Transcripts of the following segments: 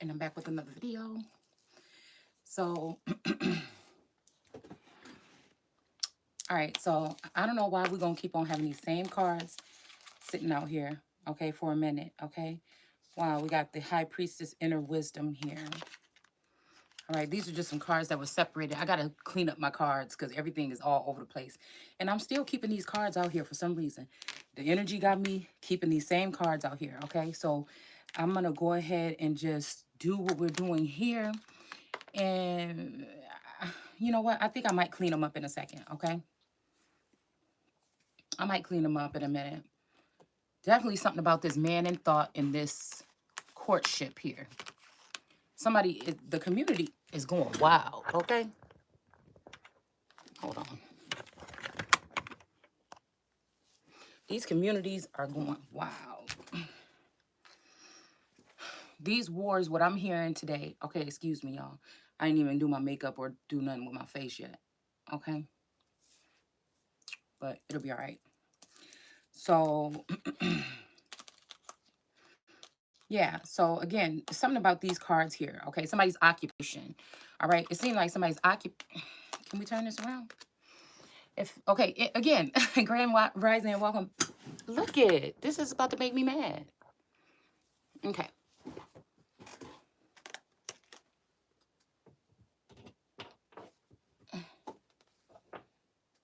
and I'm back with another video. So, all right, so I don't know why we're going to keep on having these same cards sitting out here, okay, for a minute, okay? Wow, we got the High Priestess Inner Wisdom here. All right, these are just some cards that were separated. I got to clean up my cards because everything is all over the place. And I'm still keeping these cards out here for some reason. The energy got me keeping these same cards out here, okay? So I'm going to go ahead and just do what we're doing here. And you know what? I think I might clean them up in a second, okay? I might clean them up in a minute. Definitely something about this man in thought in this courtship here. The community is going wild, okay? Hold on. These communities are going wild. These wars, what I'm hearing today, okay, excuse me, y'all. I didn't even do my makeup or do nothing with my face yet, okay? But it'll be all right. So, yeah, so again, something about these cards here, okay? Somebody's occupation, all right? It seems like somebody's Can we turn this around? Again, Grand Rising and welcome. Look it, this is about to make me mad. Okay.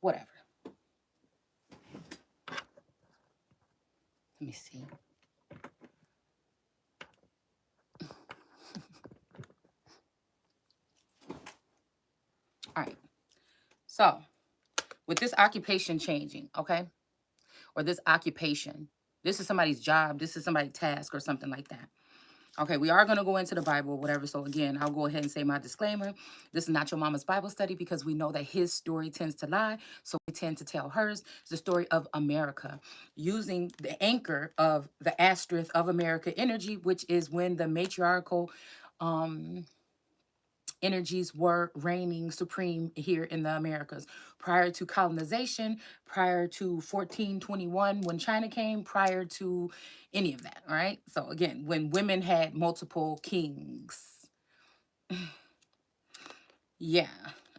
Whatever. Let me see. All right. So, with this occupation changing, okay? Or this occupation, this is somebody's job, this is somebody's task or something like that. Okay, we are going to go into the Bible, whatever. So again, I'll go ahead and say my disclaimer. This is not your mama's Bible study because we know that his story tends to lie. So we tend to tell hers. It's the story of America using the anchor of the asterisk of America energy, which is when the matriarchal energies were reigning supreme here in the Americas. Prior to colonization, prior to 1421 when China came, prior to any of that, all right? So again, when women had multiple kings. Yeah,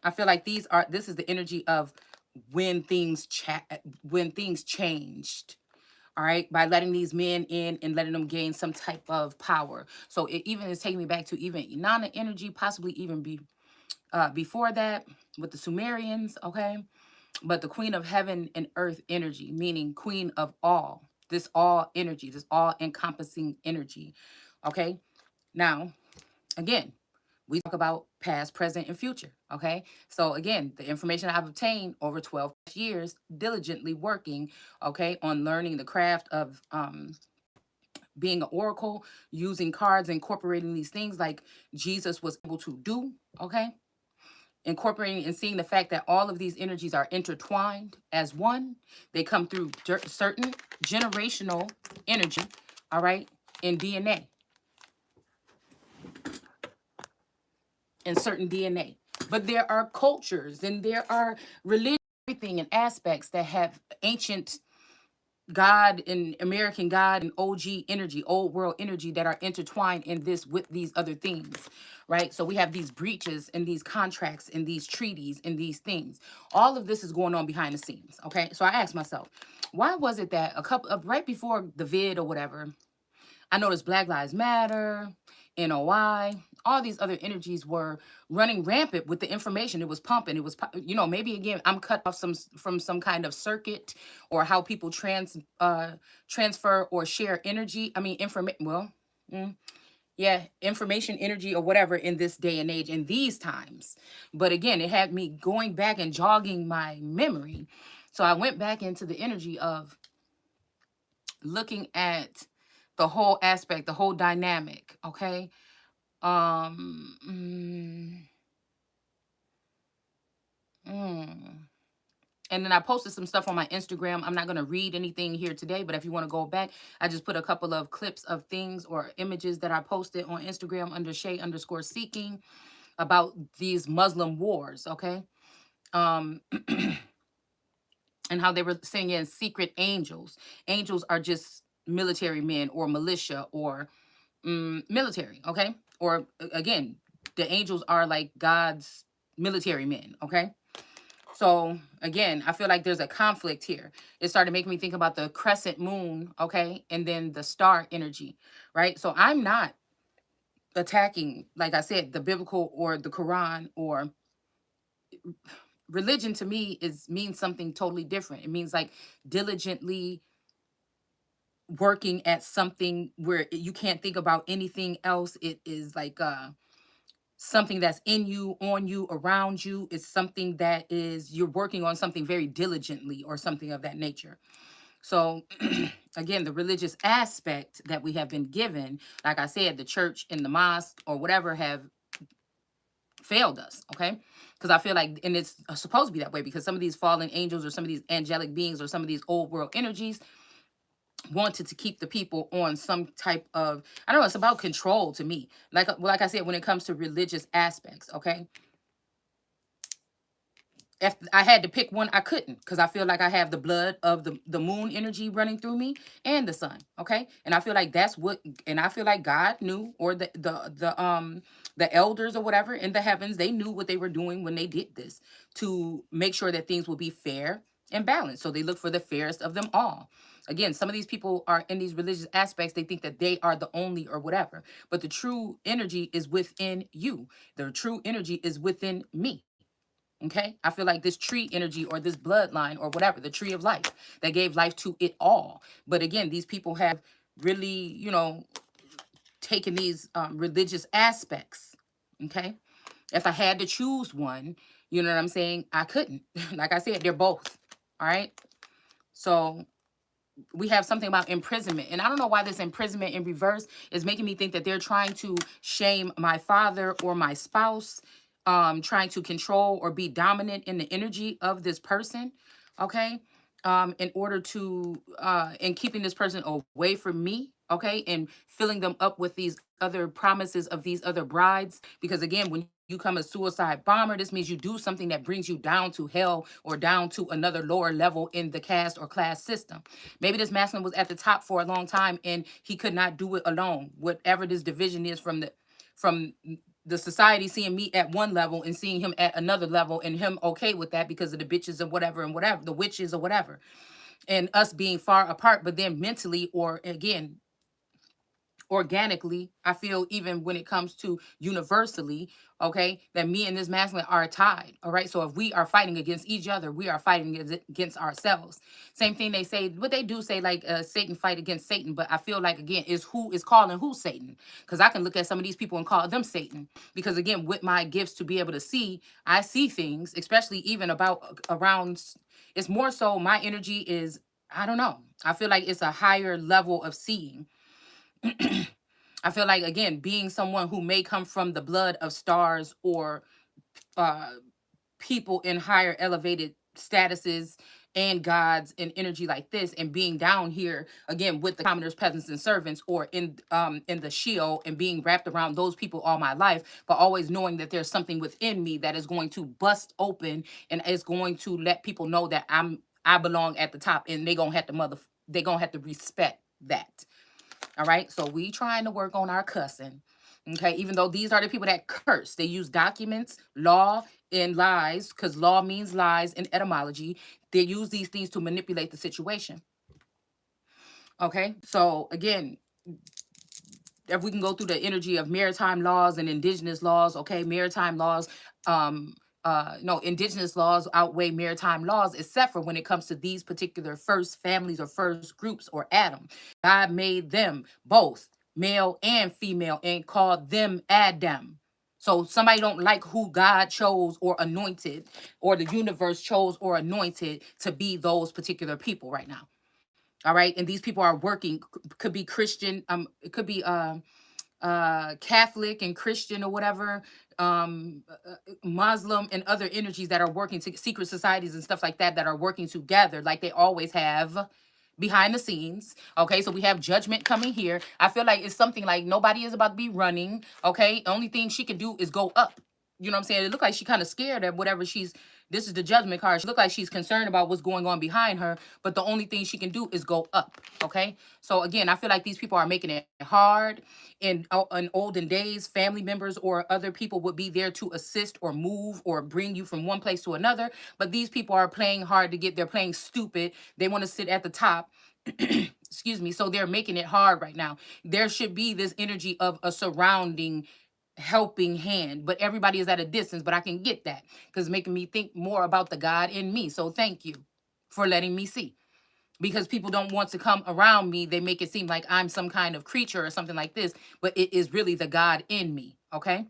I feel like this is the energy of when things changed. All right, by letting these men in and letting them gain some type of power. So it even is taking me back to even Inanna energy, possibly even before that with the Sumerians, okay? But the queen of heaven and earth energy, meaning queen of all, this all energy, this all encompassing energy, okay? Now, again, we talk about past, present, and future, okay? So again, the information I've obtained over 12 years, diligently working, okay, on learning the craft of being an oracle, using cards, incorporating these things like Jesus was able to do, okay? Incorporating and seeing the fact that all of these energies are intertwined as one. They come through certain generational energy, all right, in DNA. In certain DNA. But there are cultures and there are religions, everything and aspects that have ancient God and American God and OG energy, old world energy that are intertwined in this with these other things, right? So we have these breaches and these contracts and these treaties and these things. All of this is going on behind the scenes, okay? So I asked myself, why was it that right before the vid or whatever, I noticed Black Lives Matter, NOI, all these other energies were running rampant with the information. It was pumping. It was, maybe again, I'm cut off from some kind of circuit or how people transfer or share energy. I mean, information, energy, or whatever in this day and age, in these times. But again, it had me going back and jogging my memory. So I went back into the energy of looking at the whole aspect, the whole dynamic, okay? And then I posted some stuff on my Instagram. I'm not going to read anything here today, but if you want to go back, I just put a couple of clips of things or images that I posted on Instagram under Shay_seeking about these Muslim wars, okay? And how they were singing secret angels. Angels are just military men or militia or military, okay? or again, the angels are like God's military men, okay? So again, I feel like there's a conflict here. It started making me think about the crescent moon, okay, and then the star energy, right? So I'm not attacking, like I said, the biblical or the Quran, or religion to me is means something totally different. It means like diligently working at something where you can't think about anything else. It is like something that's in you, on you, around you. It's something that is, you're working on something very diligently or something of that nature. So again, the religious aspect that we have been given, like I said, the church and the mosque or whatever have failed us, okay? Because I feel like, and it's supposed to be that way, because some of these fallen angels or some of these angelic beings or some of these old world energies wanted to keep the people on some type of, I don't know, it's about control to me. Like I said, when it comes to religious aspects, okay? If I had to pick one, I couldn't, because I feel like I have the blood of the moon energy running through me and the sun. Okay. And I feel like that's what, and I feel like God knew, or the elders or whatever in the heavens, they knew what they were doing when they did this, to make sure that things will be fair and balanced. So they look for the fairest of them all. Again, some of these people are in these religious aspects, they think that they are the only or whatever, but the true energy is within you. The true energy is within me. Okay. I feel like this tree energy or this bloodline or whatever, the tree of life that gave life to it all. But again, these people have really, taken these religious aspects. Okay. If I had to choose one, you know what I'm saying? I couldn't. Like I said, they're both. All right. So we have something about imprisonment. And I don't know why this imprisonment in reverse is making me think that they're trying to shame my father or my spouse, trying to control or be dominant in the energy of this person, okay? In order to, and keeping this person away from me, okay? And filling them up with these other promises of these other brides. Because again, when you come a suicide bomber, this means you do something that brings you down to hell or down to another lower level in the caste or class system. Maybe this masculine was at the top for a long time and he could not do it alone. Whatever this division is from the society seeing me at one level and seeing him at another level, and him okay with that because of the bitches and whatever, the witches or whatever, and us being far apart. But then mentally, or again, organically, I feel, even when it comes to universally, okay, that me and this masculine are tied. All right. So if we are fighting against each other, we are fighting against ourselves. Same thing they say, what they do say, like Satan fight against Satan. But I feel like, again, is who is calling who Satan? Because I can look at some of these people and call them Satan. Because again, with my gifts to be able to see, I see things, especially even about around, it's more so my energy is, I don't know. I feel like it's a higher level of seeing. I feel like, again, being someone who may come from the blood of stars or uh, people in higher elevated statuses and gods and energy like this, and being down here again with the commoners, peasants, and servants, or in the Sheol, and being wrapped around those people all my life, but always knowing that there's something within me that is going to bust open and is going to let people know that I belong at the top, and they gonna have to respect that. All right. So we trying to work on our cussing. Okay. Even though these are the people that curse, they use documents, law, and lies, because law means lies in etymology. They use these things to manipulate the situation. Okay. So again, if we can go through the energy of maritime laws and indigenous laws, okay, maritime laws, no, indigenous laws outweigh maritime laws, except for when it comes to these particular first families or first groups or Adam. God made them both male and female and called them Adam. So somebody don't like who God chose or anointed, or the universe chose or anointed to be those particular people right now. All right. And these people are working, could be Christian, it could be Catholic and Christian or whatever, Muslim and other energies that are working to secret societies and stuff like that, that are working together like they always have behind the scenes. Okay, so we have judgment coming here. I feel like it's something like nobody is about to be running. Okay, the only thing she can do is go up. you know what I'm saying? It looked like she kind of scared at whatever she's. This is the judgment card. She looked like she's concerned about what's going on behind her, but the only thing she can do is go up. Okay. So again, I feel like these people are making it hard. In olden days, family members or other people would be there to assist or move or bring you from one place to another. But these people are playing hard to get. They're playing stupid. They want to sit at the top. Excuse me. So they're making it hard right now. There should be this energy of a surrounding helping hand, but everybody is at a distance. But I can get that because it's making me think more about the God in me. So thank you for letting me see, because people don't want to come around me. They make it seem like I'm some kind of creature or something like this, but it is really the God in me. Okay.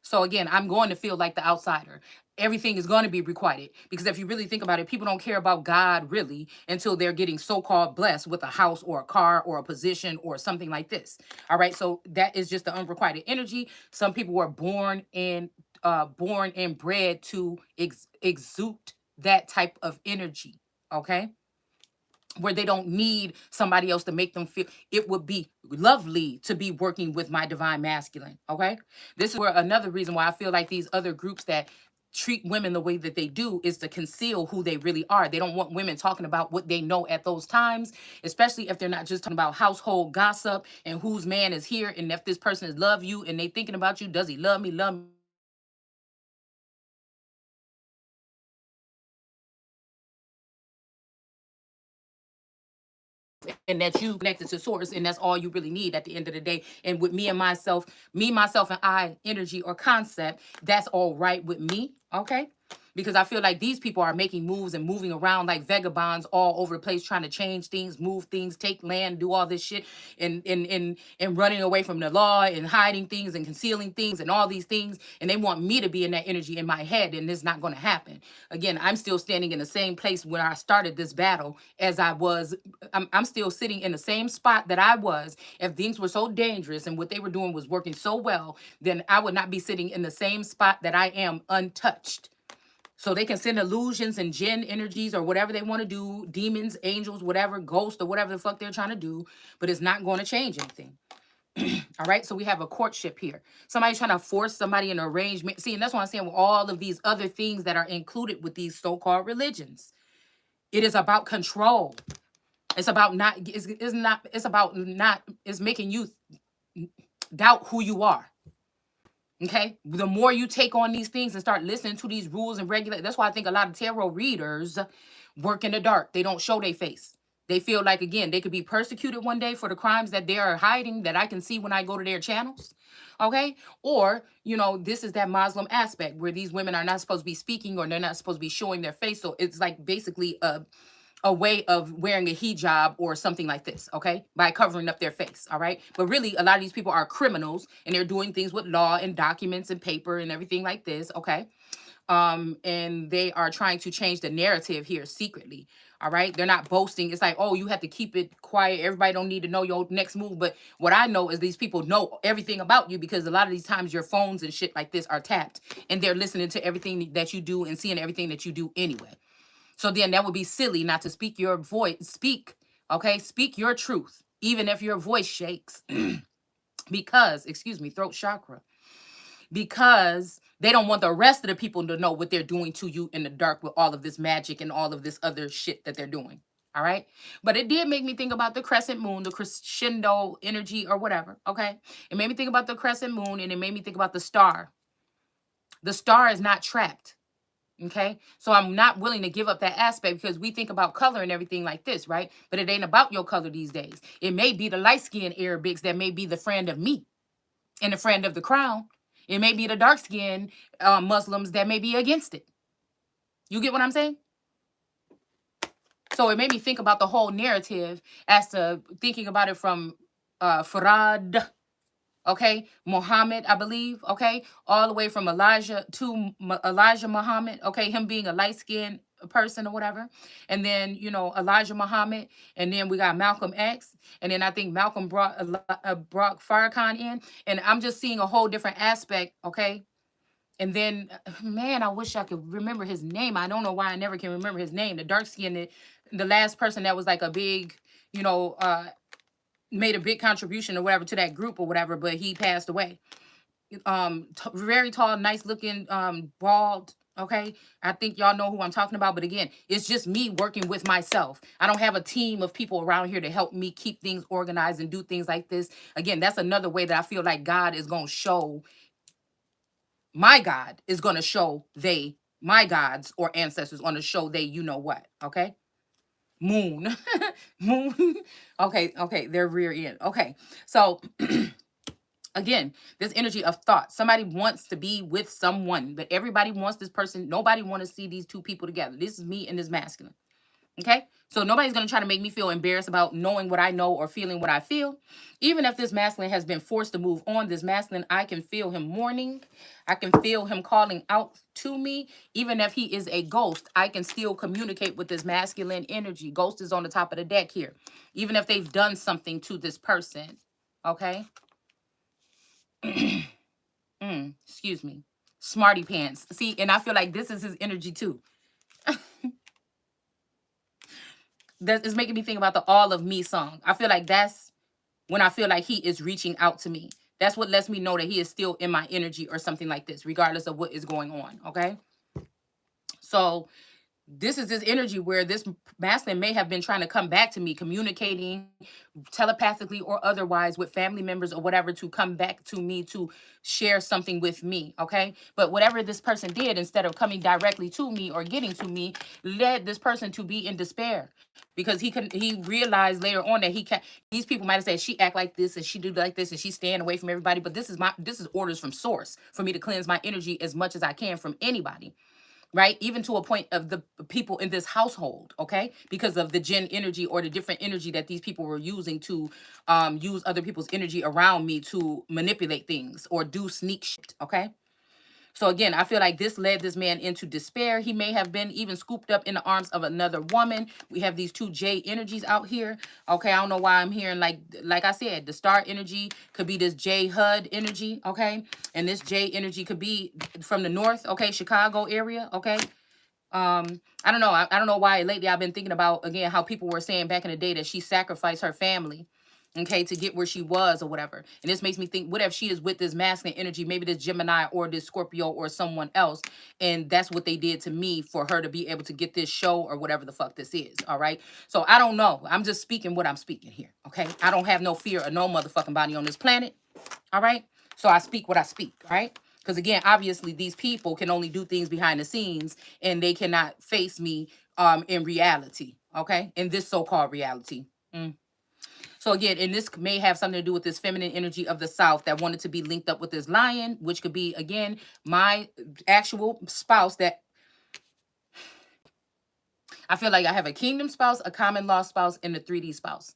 So again, I'm going to feel like the outsider. Everything is going to be requited, because if you really think about it, people don't care about God really until they're getting so-called blessed with a house or a car or a position or something like this. All right. So that is just the unrequited energy. Some people were born and bred to exude that type of energy. Okay, where they don't need somebody else to make them feel. It would be lovely to be working with my divine masculine. Okay. This is where another reason why I feel like these other groups that treat women the way that they do is to conceal who they really are. They don't want women talking about what they know at those times, especially if they're not just talking about household gossip and whose man is here and if this person is love you and they thinking about you. Does he love me? Love me? And that you connected to source, and that's all you really need at the end of the day. And with me, myself, and I energy or concept, that's all right with me. Okay. Because I feel like these people are making moves and moving around like vagabonds all over the place, trying to change things, move things, take land, do all this shit, and running away from the law and hiding things and concealing things and all these things. And they want me to be in that energy in my head, and it's not going to happen. Again, I'm still standing in the same place where I started this battle as I was. I'm still sitting in the same spot that I was. If things were so dangerous and what they were doing was working so well, then I would not be sitting in the same spot that I am, untouched. So they can send illusions and jinn energies or whatever they want to do, demons, angels, whatever, ghosts, or whatever the fuck they're trying to do, but it's not going to change anything. All right. So we have a courtship here. Somebody's trying to force somebody in an arrangement. See, and that's what I'm saying with all of these other things that are included with these so-called religions. It is about control. It's about not, it's not, it's about not, it's making you doubt who you are. Okay. The more you take on these things and start listening to these rules and regulations, that's why I think a lot of tarot readers work in the dark. They don't show their face. They feel like, again, they could be persecuted one day for the crimes that they are hiding that I can see when I go to their channels. Okay. Or, this is that Muslim aspect where these women are not supposed to be speaking or they're not supposed to be showing their face. So it's like basically a way of wearing a hijab or something like this, okay, by covering up their face. All right. But really, a lot of these people are criminals and they're doing things with law and documents and paper and everything like this. Okay. And they are trying to change the narrative here secretly. All right. They're not boasting. It's like, oh, you have to keep it quiet. Everybody don't need to know your next move. But what I know is these people know everything about you, because a lot of these times your phones and shit like this are tapped and they're listening to everything that you do and seeing everything that you do anyway. So then that would be silly not to speak your voice. Okay? Speak your truth, even if your voice shakes. Because, excuse me, throat chakra. Because they don't want the rest of the people to know what they're doing to you in the dark with all of this magic and all of this other shit that they're doing. All right. But it did make me think about the crescent moon, the crescendo energy or whatever. Okay. It made me think about the crescent moon, and it made me think about the star. The star is not trapped. Okay. So I'm not willing to give up that aspect, because we think about color and everything like this, right? But it ain't about your color these days. It may be the light-skinned Arabics that may be the friend of me and the friend of the crown. It may be the dark-skinned Muslims that may be against it. You get what I'm saying? So it made me think about the whole narrative as to thinking about it from Farad, okay, Muhammad, I believe, okay, all the way from Elijah to Elijah Muhammad, okay, him being a light-skinned person or whatever, and then Elijah Muhammad, and then we got Malcolm X, and then I think Malcolm brought Farrakhan in, and I'm just seeing a whole different aspect, okay. And then, man, I wish I could remember his name. I don't know why I never can remember his name. The dark-skinned, the last person that was like a big, made a big contribution or whatever to that group or whatever, but he passed away. very tall, nice looking, bald. Okay, I think y'all know who I'm talking about. But again, it's just me working with myself. I don't have a team of people around here to help me keep things organized and do things like this. Again, that's another way that I feel like God is going to show, my God is going to show they, my gods or ancestors, on to show they, you know what. Okay, moon. Moon. Okay, okay, their rear end. Okay, so again, this energy of thought. Somebody wants to be with someone, but everybody wants this person. Nobody want to see these two people together. This is me and this masculine. Okay, so nobody's going to try to make me feel embarrassed about knowing what I know or feeling what I feel. Even if this masculine has been forced to move on, this masculine, I can feel him mourning. I can feel him calling out to me. Even if he is a ghost, I can still communicate with this masculine energy. Ghost is on the top of the deck here. Even if they've done something to this person. Okay. Excuse me. Smarty pants. See, and I feel like this is his energy too. That is making me think about the All of Me song. I feel like that's when I feel like he is reaching out to me. That's what lets me know that he is still in my energy or something like this, regardless of what is going on. Okay. So this is this energy where this masculine may have been trying to come back to me, communicating telepathically or otherwise with family members or whatever, to come back to me to share something with me. Okay, but whatever this person did, instead of coming directly to me or getting to me, led this person to be in despair, because he realized later on that he can, these people might have said she act like this and she do like this and she's staying away from everybody, but this is orders from source for me to cleanse my energy as much as I can from anybody, right? Even to a point of the people in this household, okay? Because of the Jinn energy or the different energy that these people were using to use other people's energy around me to manipulate things or do sneak shit, okay? So again, I feel like this led this man into despair. He may have been even scooped up in the arms of another woman. We have these two J energies out here. Okay, I don't know why I'm hearing, like I said, the star energy could be this J HUD energy, okay? And this J energy could be from the north, okay, Chicago area, okay? I don't know. I don't know why lately I've been thinking about, again, how people were saying back in the day that she sacrificed her family, okay, to get where she was or whatever. And this makes me think, what if she is with this masculine energy, maybe this Gemini or this Scorpio or someone else, and that's what they did to me for her to be able to get this show or whatever the fuck this is, all right? So I don't know. I'm just speaking what I'm speaking here, okay? I don't have no fear of no motherfucking body on this planet, all right? So I speak what I speak, right? Because again, obviously these people can only do things behind the scenes and they cannot face me in reality, okay? In this so-called reality. Mm. So again, and this may have something to do with this feminine energy of the South that wanted to be linked up with this lion, which could be, again, my actual spouse. That I feel like I have a kingdom spouse, a common law spouse, and a 3D spouse.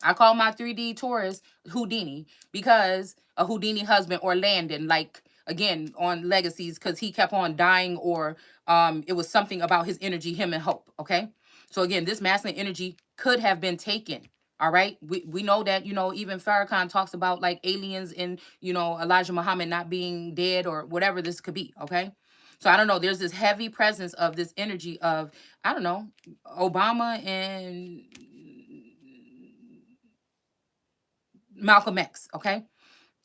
I call my 3D Taurus Houdini, because a Houdini husband, or Landon, like again on Legacies, because he kept on dying, or it was something about his energy, him and Hope. Okay. So again, this masculine energy could have been taken. All right. We know that, even Farrakhan talks about like aliens and, Elijah Muhammad not being dead or whatever this could be. Okay. So I don't know. There's this heavy presence of this energy of, I don't know, Obama and Malcolm X, okay?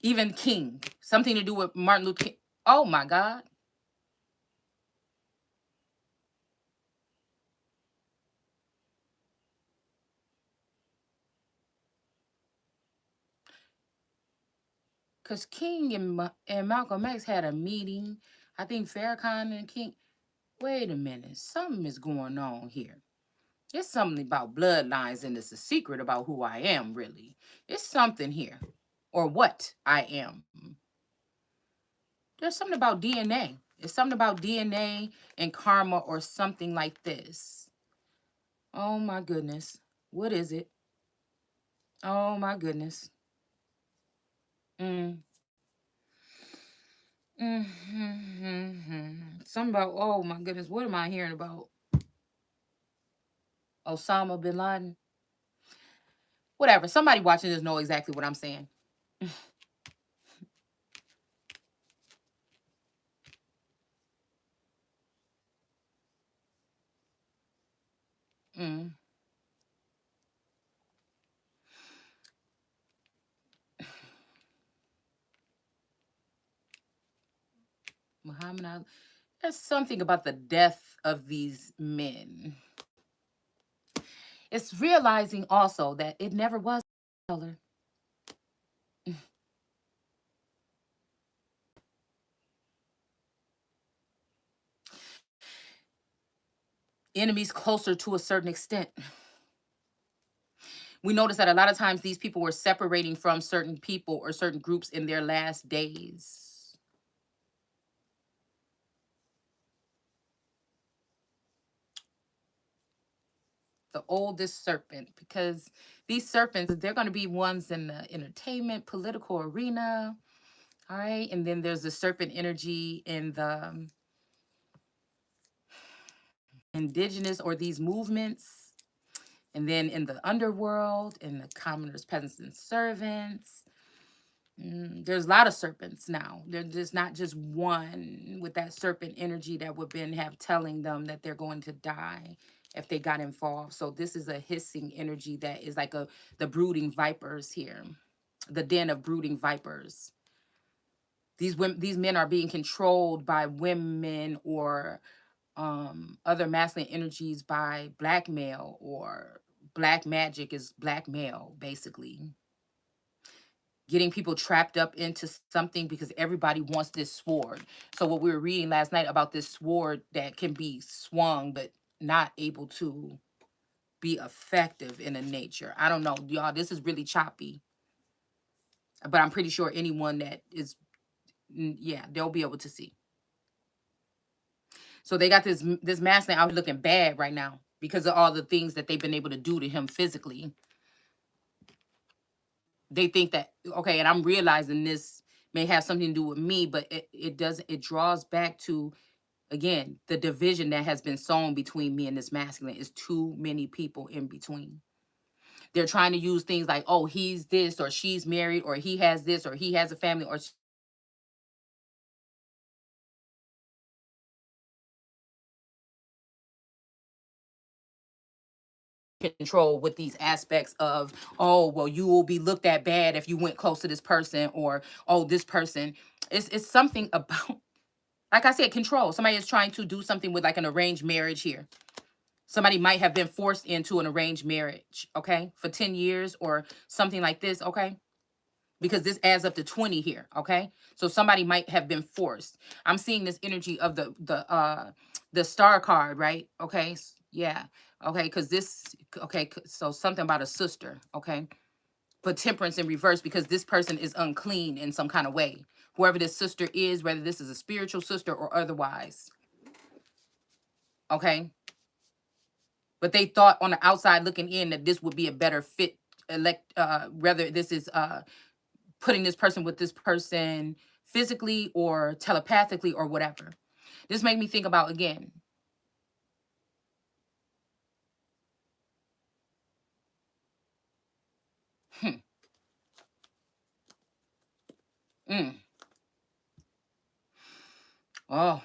Even King, something to do with Martin Luther King. Oh my God. Because King and Malcolm X had a meeting. I think Farrakhan and King. Wait a minute. Something is going on here. It's something about bloodlines, and it's a secret about who I am, really. It's something here. Or what I am. There's something about DNA. It's something about DNA and karma or something like this. Oh my goodness. What is it? Oh my goodness. Mm. Something about, oh my goodness, what am I hearing about? Osama bin Laden? Whatever. Somebody watching this know exactly what I'm saying. Mm. Muhammad Ali. There's something about the death of these men. It's realizing also that it never was color. Enemies closer to a certain extent. We notice that a lot of times these people were separating from certain people or certain groups in their last days. The oldest serpent, because these serpents, they're going to be ones in the entertainment, political arena. All right. And then there's the serpent energy in the indigenous or these movements. And then in the underworld, in the commoners, peasants, and servants. There's a lot of serpents now. There's just not just one with that serpent energy that would been have telling them that they're going to die if they got involved. So this is a hissing energy that is like the brooding vipers here, the den of brooding vipers. These men are being controlled by women or other masculine energies by blackmail, or black magic is blackmail, basically getting people trapped up into something because everybody wants this sword. So what we were reading last night about this sword that can be swung but not able to be effective in a nature. I don't know, y'all, this is really choppy. But I'm pretty sure anyone that is, yeah, they'll be able to see. So they got this masculine out looking bad right now because of all the things that they've been able to do to him physically. They think that, okay, and I'm realizing this may have something to do with me, but it doesn't. It draws back to, again, the division that has been sown between me and this masculine. Is too many people in between. They're trying to use things like, oh, he's this, or she's married, or he has this, or he has a family, or control with these aspects of, oh, well, you will be looked at bad if you went close to this person, or, oh, this person. It's something about, like I said, control. Somebody is trying to do something with like an arranged marriage here. Somebody might have been forced into an arranged marriage, okay, for 10 years or something like this, okay? Because this adds up to 20 here, okay? So somebody might have been forced. I'm seeing this energy of the star card, right? Okay? Yeah. Okay, because this, okay, so something about a sister, okay? But temperance in reverse, because this person is unclean in some kind of way. Whoever this sister is, whether this is a spiritual sister or otherwise, okay? But they thought on the outside looking in that this would be a better fit, whether this is putting this person with this person physically or telepathically or whatever. This made me think about, again, hmm, mm, oh,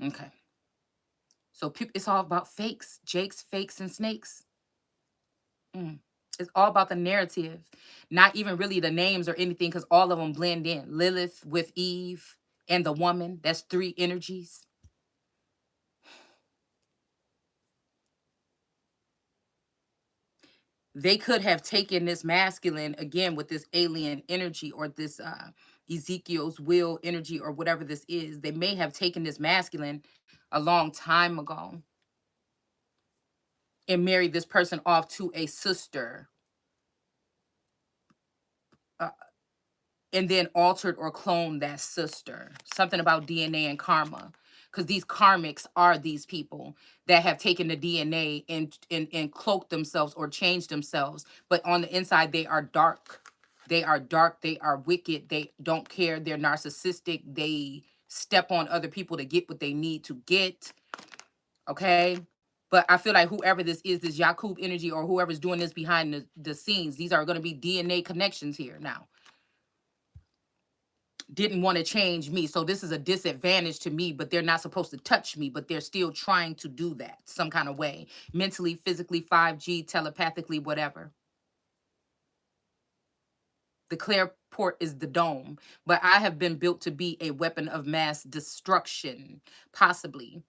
okay. So it's all about fakes, jakes, fakes, and snakes. Mm. It's all about the narrative, not even really the names or anything, because all of them blend in. Lilith with Eve and the woman, that's three energies. They could have taken this masculine again with this alien energy, or this Ezekiel's will energy, or whatever this is. They may have taken this masculine a long time ago and married this person off to a sister, uh, and then altered or cloned that sister. Something about DNA and karma. Because these karmics are these people that have taken the DNA and cloaked themselves or changed themselves. But on the inside, they are dark. They are dark. They are wicked. They don't care. They're narcissistic. They step on other people to get what they need to get. Okay. But I feel like whoever this is, this Yakub energy, or whoever's doing this behind the scenes, these are going to be DNA connections here now. Didn't want to change me. So this is a disadvantage to me, but they're not supposed to touch me, but they're still trying to do that some kind of way. Mentally, physically, 5G, telepathically, whatever. The clear port is the dome. But I have been built to be a weapon of mass destruction, possibly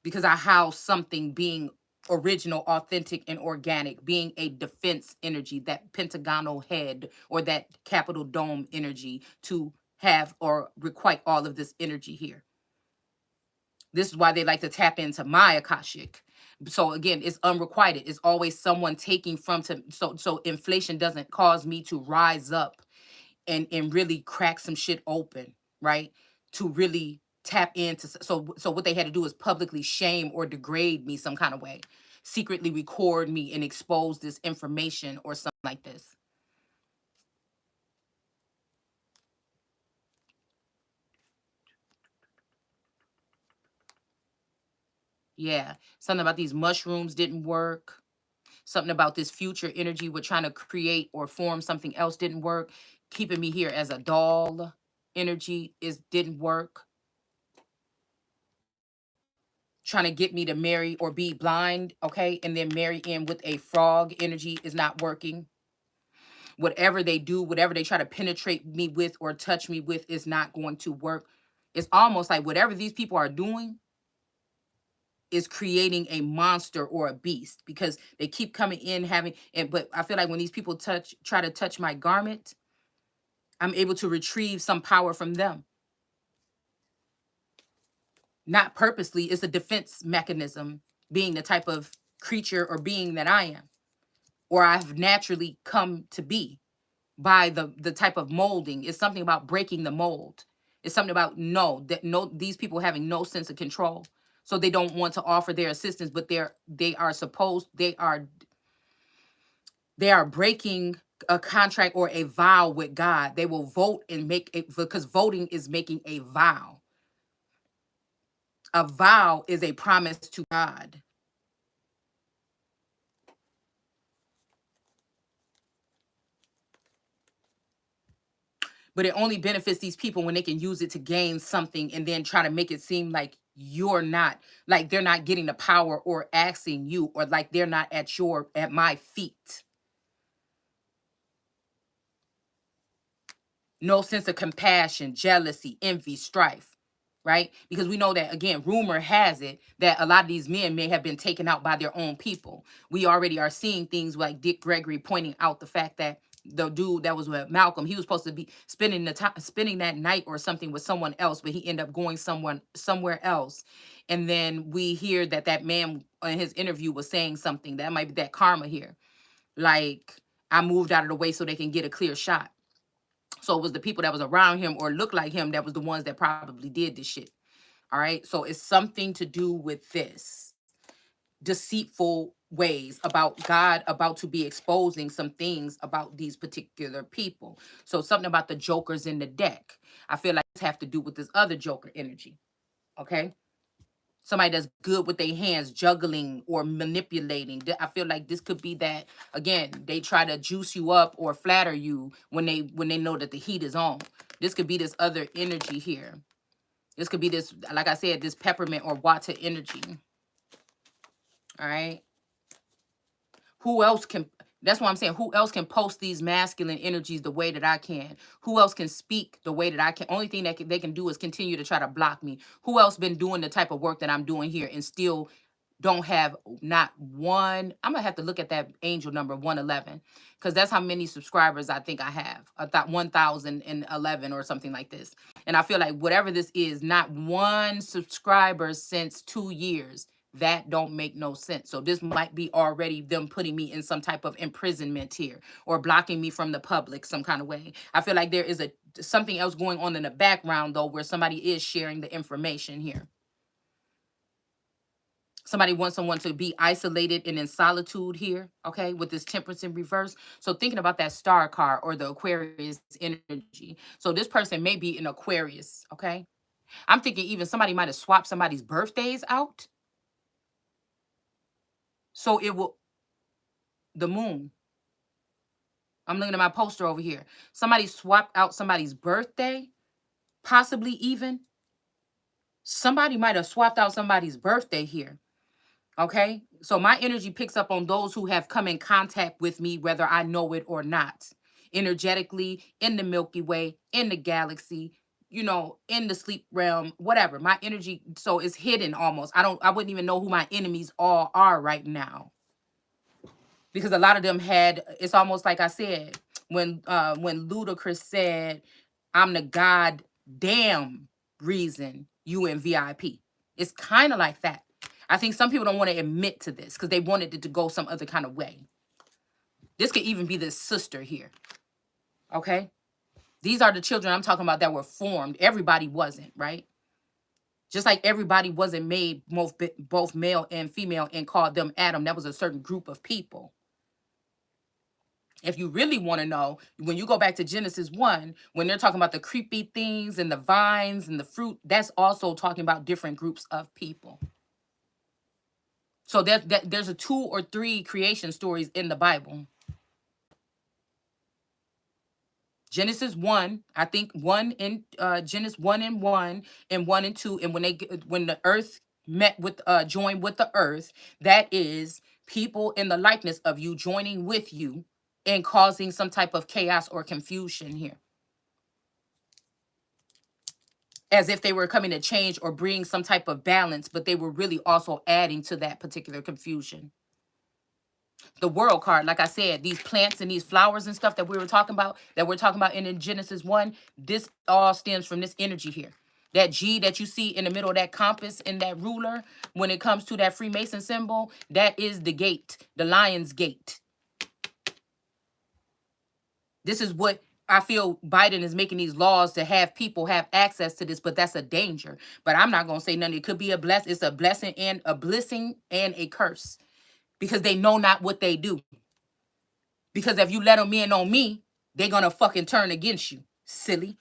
because I house something being original, authentic, and organic, being a defense energy, that pentagonal head or that capital dome energy to have or requite all of this energy here. This is why they like to tap into my Akashic. So again, it's unrequited. It's always someone taking from to so inflation doesn't cause me to rise up and really crack some shit open, right? To really tap into so what they had to do is publicly shame or degrade me some kind of way, secretly record me and expose this information or something like this. Yeah, something about these mushrooms didn't work. Something about this future energy we're trying to create or form something else didn't work. Keeping me here as a doll energy is didn't work. Trying to get me to marry or be blind, okay, and then marry in with a frog energy is not working. Whatever they do, whatever they try to penetrate me with or touch me with is not going to work. It's almost like whatever these people are doing is creating a monster or a beast because they keep coming in having and but I feel like when these people try to touch my garment, I'm able to retrieve some power from them. Not purposely, it's a defense mechanism, being the type of creature or being that I am, or I've naturally come to be by the type of molding. It's something about breaking the mold. It's something about no these people having no sense of control. So they don't want to offer their assistance, but they are breaking a contract or a vow with God. They will vote and make it because voting is making a vow. A vow is a promise to God. But it only benefits these people when they can use it to gain something and then try to make it seem like you're not, like they're not getting the power or asking you, or like they're not at my feet. No sense of compassion, jealousy, envy, strife, right? Because we know that, again, rumor has it that a lot of these men may have been taken out by their own people. We already are seeing things like Dick Gregory pointing out the fact that the dude that was with Malcolm, he was supposed to be spending the time, spending that night or something with someone else, but he ended up going somewhere else. And then we hear that that man in his interview was saying something that might be that karma here, like, I moved out of the way so they can get a clear shot. So it was the people that was around him or looked like him that was the ones that probably did this shit. All right. So it's something to do with this deceitful ways about God about to be exposing some things about these particular people. So something about the jokers in the deck. I feel like this have to do with this other joker energy. Okay. Somebody that's good with their hands, juggling or manipulating. I feel like this could be that, again, they try to juice you up or flatter you when they know that the heat is on. This could be this other energy here. This could be this, like I said, this peppermint or water energy. All right. Who else can, that's what I'm saying, who else can post these masculine energies the way that I can? Who else can speak the way that I can? Only thing that they can do is continue to try to block me. Who else been doing the type of work that I'm doing here and still don't have not one? I'm gonna have to look at that angel number 111 because that's how many subscribers I think I have. I thought 1011 or something like this. And I feel like whatever this is, not one subscriber since 2 years. That don't make no sense. So this might be already them putting me in some type of imprisonment here or blocking me from the public some kind of way. I feel like there is something else going on in the background though, where somebody is sharing the information here. Somebody wants someone to be isolated and in solitude here, okay, with this temperance in reverse. So thinking about that star card or the Aquarius energy. So this person may be an Aquarius, okay? I'm thinking even somebody might have swapped somebody's birthdays out. So it will, the moon. I'm looking at my poster over here. Somebody swapped out somebody's birthday, possibly even. Somebody might have swapped out somebody's birthday here. Okay. So my energy picks up on those who have come in contact with me, whether I know it or not. energetically, in the Milky Way, in the galaxy, you know, in the sleep realm, whatever. My energy, so it's hidden almost. I wouldn't even know who my enemies all are right now. Because a lot of them had, it's almost like I said, when Ludacris said, I'm the goddamn reason you in VIP. It's kind of like that. I think some people don't want to admit to this because they wanted it to go some other kind of way. This could even be the sister here. Okay? These are the children I'm talking about that were formed. Everybody wasn't, right? Just like everybody wasn't made both male and female and called them Adam. That was a certain group of people. If you really want to know, when you go back to Genesis 1, when they're talking about the creepy things and the vines and the fruit, that's also talking about different groups of people. So there's a 2 or 3 creation stories in the Bible. Genesis 1, I think 1 in Genesis 1 and 1 and 1 and 2. And when the earth met with joined with the earth, that is people in the likeness of you joining with you and causing some type of chaos or confusion here. As if they were coming to change or bring some type of balance, but they were really also adding to that particular confusion. The world card, like I said, these plants and these flowers and stuff that we're talking about in Genesis 1, this all stems from this energy here. That G that you see in the middle of that compass and that ruler, when it comes to that Freemason symbol, that is the gate, the lion's gate. This is what I feel Biden is making these laws to have people have access to this, but that's a danger. But I'm not going to say nothing. It could be a blessing. It's a blessing and a curse because they know not what they do. Because if you let them in on me, they're going to fucking turn against you. Silly.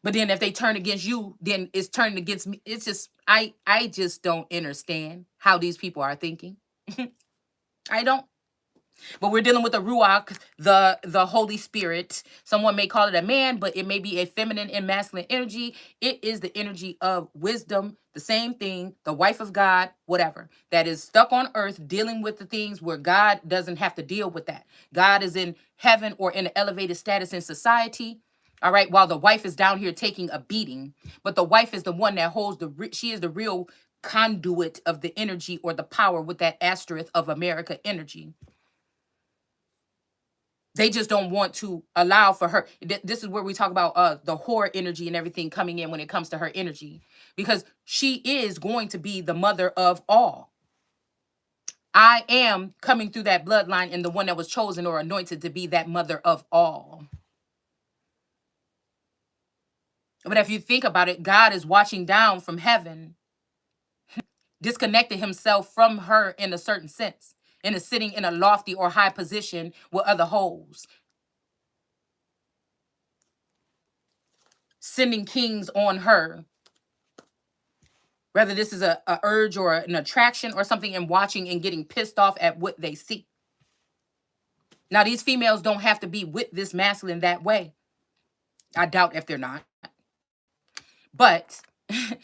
But then if they turn against you, then it's turning against me. It's just, I just don't understand how these people are thinking. I don't. But we're dealing with the Ruach, the Holy Spirit. Someone may call it a man, but it may be a feminine and masculine energy. It is the energy of wisdom, the same thing, the wife of God, whatever, that is stuck on earth dealing with the things where God doesn't have to deal with that. God is in heaven or in an elevated status in society. All right, while the wife is down here taking a beating, but the wife is the one that holds she is the real conduit of the energy or the power with that asterisk of America energy. They just don't want to allow for her. This is where we talk about the whore energy and everything coming in when it comes to her energy, because she is going to be the mother of all. I am coming through that bloodline and the one that was chosen or anointed to be that mother of all. But if you think about it, God is watching down from heaven, disconnected himself from her in a certain sense, and is sitting in a lofty or high position with other hoes, sending kings on her. Whether this is a urge or an attraction or something, and watching and getting pissed off at what they see. Now, these females don't have to be with this masculine that way. I doubt if they're not. But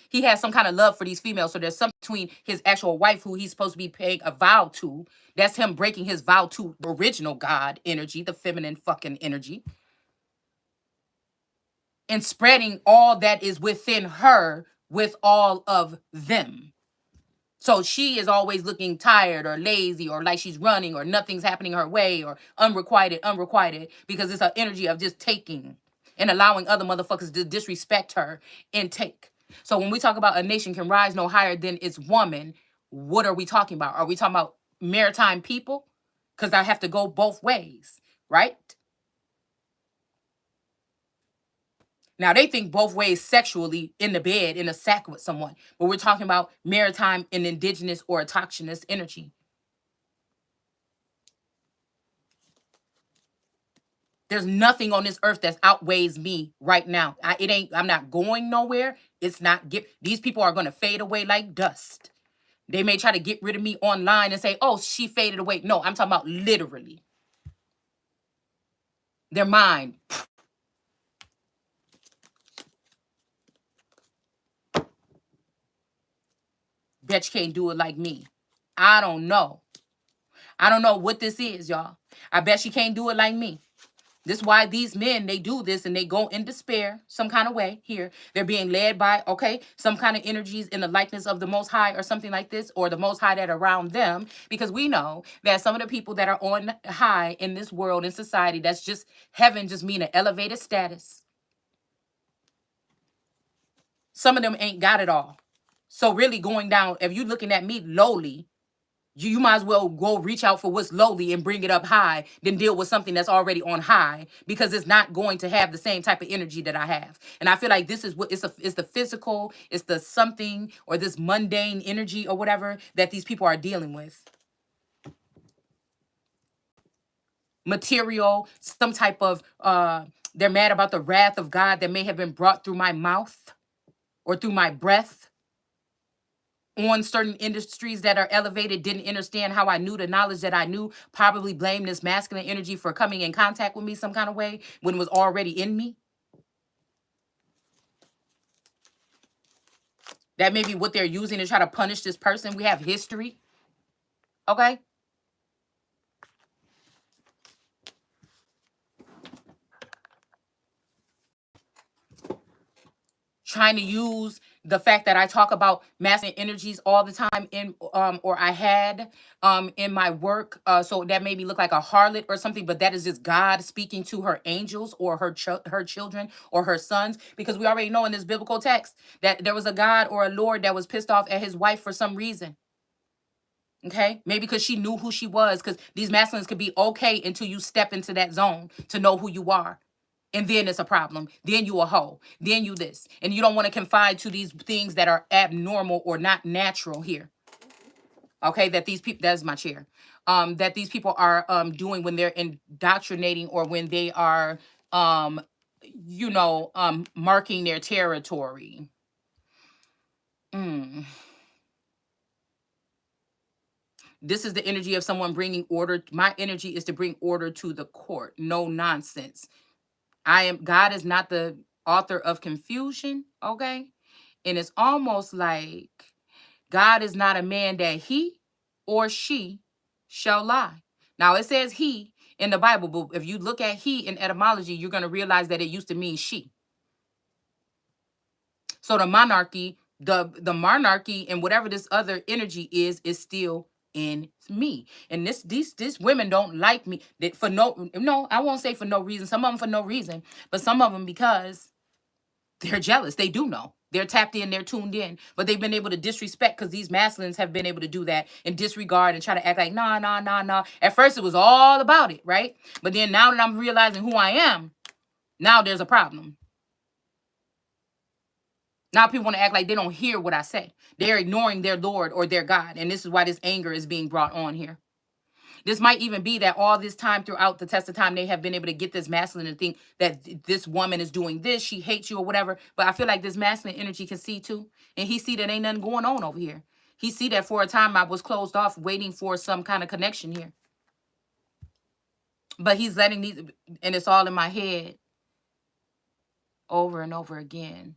he has some kind of love for these females. So there's something between his actual wife, who he's supposed to be paying a vow to. That's him breaking his vow to the original God energy, the feminine fucking energy. And spreading all that is within her with all of them. So she is always looking tired or lazy or like she's running or nothing's happening her way or unrequited, because it's her energy of just taking and allowing other motherfuckers to disrespect her and take. So when we talk about a nation can rise no higher than its woman, what are we talking about? Are we talking about maritime people? Because I have to go both ways, right? Now, they think both ways sexually in the bed, in a sack with someone. But we're talking about maritime and indigenous or autochthonous energy. There's nothing on this earth that outweighs me right now. I'm not going nowhere. It's not these people are going to fade away like dust. They may try to get rid of me online and say, oh, she faded away. No, I'm talking about literally. They're mine. Bet you can't do it like me. I don't know. I don't know what this is, y'all. I bet she can't do it like me. This is why these men, they do this and they go in despair some kind of way here. They're being led by, okay, some kind of energies in the likeness of the Most High or something like this, or the Most High that are around them. Because we know that some of the people that are on high in this world, in society, that's just heaven, just mean an elevated status. Some of them ain't got it all. So really going down, if you're looking at me lowly, you might as well go reach out for what's lowly and bring it up high than deal with something that's already on high, because it's not going to have the same type of energy that I have. And I feel like this is what it's the physical, it's the something or this mundane energy or whatever that these people are dealing with. Material, some type of they're mad about the wrath of God that may have been brought through my mouth or through my breath on certain industries that are elevated, didn't understand how I knew the knowledge that I knew, probably blame this masculine energy for coming in contact with me some kind of way when it was already in me. That may be what they're using to try to punish this person. We have history. Okay. Trying to use the fact that I talk about masculine energies all the time in or I had in my work, so that made me look like a harlot or something, but that is just God speaking to her angels or her children or her sons, because we already know in this biblical text that there was a God or a Lord that was pissed off at his wife for some reason. Okay, maybe because she knew who she was, because these masculines could be okay until you step into that zone to know who you are. And then it's a problem. Then you a hoe. Then you this. And you don't want to confide to these things that are abnormal or not natural here. Okay, that these people, that is my chair. That these people are doing when they're indoctrinating or when they are marking their territory. Mm. This is the energy of someone bringing order. My energy is to bring order to the court. No nonsense. God is not the author of confusion, okay? And it's almost like God is not a man that he or she shall lie. Now it says he in the Bible, but if you look at he in etymology, you're going to realize that it used to mean she. So the monarchy, the monarchy and whatever this other energy is still in me. And these women don't like me that for no, I won't say for no reason. Some of them for no reason, but some of them because they're jealous. They do know. They're tapped in, they're tuned in, but they've been able to disrespect because these masculines have been able to do that and disregard and try to act like, nah, nah, nah, nah. At first, it was all about it, right? But then now that I'm realizing who I am, now there's a problem. Now people want to act like they don't hear what I say. They're ignoring their Lord or their God. And this is why this anger is being brought on here. This might even be that all this time throughout the test of time, they have been able to get this masculine to think that this woman is doing this, she hates you or whatever. But I feel like this masculine energy can see too. And he see that ain't nothing going on over here. He see that for a time I was closed off waiting for some kind of connection here. But he's letting these, and it's all in my head over and over again.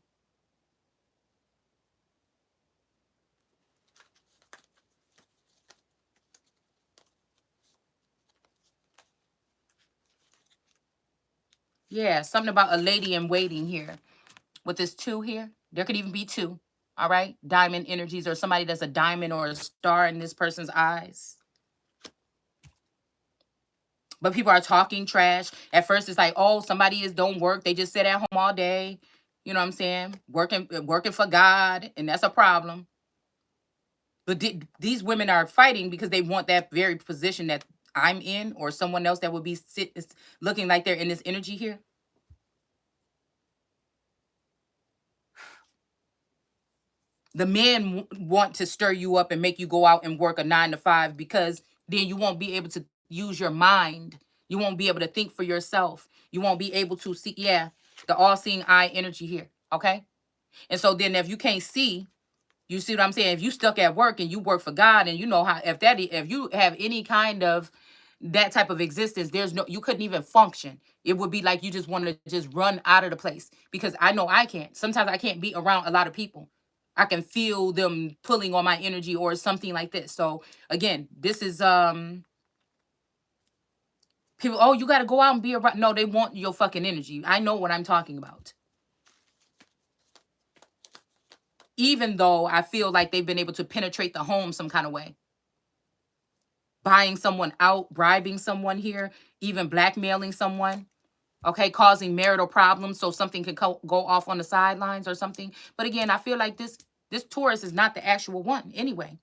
Yeah, something about a lady in waiting here. With this two here, there could even be two. All right, diamond energies or somebody that's a diamond or a star in this person's eyes. But people are talking trash. At first, it's like, oh, somebody don't work. They just sit at home all day. You know what I'm saying? Working for God, and that's a problem. But these women are fighting because they want that very position that I'm in, or someone else that would be looking like they're in this energy here. The men want to stir you up and make you go out and work a 9 to 5, because then you won't be able to use your mind. You won't be able to think for yourself. You won't be able to see, the all-seeing eye energy here, okay? And so then if you can't see, you see what I'm saying? If you stuck at work and you work for God, and you know how, if you have any kind of that type of existence, you couldn't even function. It would be like you just want to just run out of the place, because I know I can't. Sometimes I can't be around a lot of people. I can feel them pulling on my energy or something like this. So again, this is People, oh, you got to go out and be around. No, they want your fucking energy. I know what I'm talking about. Even though I feel like they've been able to penetrate the home some kind of way. Buying someone out, bribing someone here, even blackmailing someone, okay, causing marital problems so something can go off on the sidelines or something. But again, I feel like this Taurus is not the actual one anyway.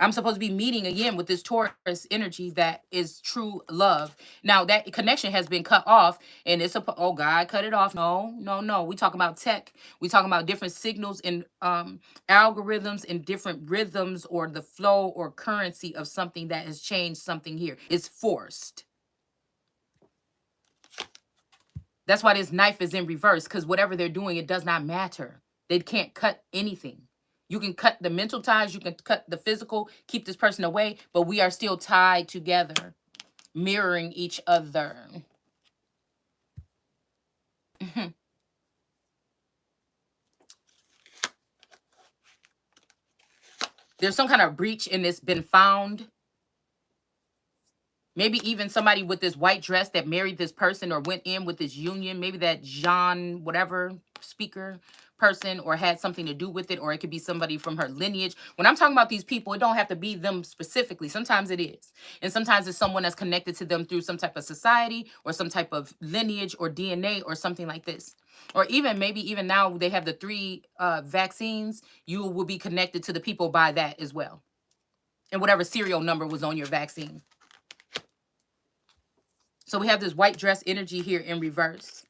I'm supposed to be meeting again with this Taurus energy that is true love. Now that connection has been cut off, and it's oh God, cut it off. No, no, no. We talking about tech. We talking about different signals and algorithms and different rhythms or the flow or currency of something that has changed something here. It's forced. That's why this knife is in reverse, because whatever they're doing, it does not matter. They can't cut anything. You can cut the mental ties, you can cut the physical, keep this person away, but we are still tied together, mirroring each other. There's some kind of breach in this been found. Maybe even somebody with this white dress that married this person or went in with this union. Maybe that Jean, whatever, speaker person, or had something to do with it. Or it could be somebody from her lineage. When I'm talking about these people, it don't have to be them specifically. Sometimes it is. And sometimes it's someone that's connected to them through some type of society or some type of lineage or DNA or something like this. Or even maybe even now they have the 3 vaccines. You will be connected to the people by that as well. And whatever serial number was on your vaccine. So we have this white dress energy here in reverse.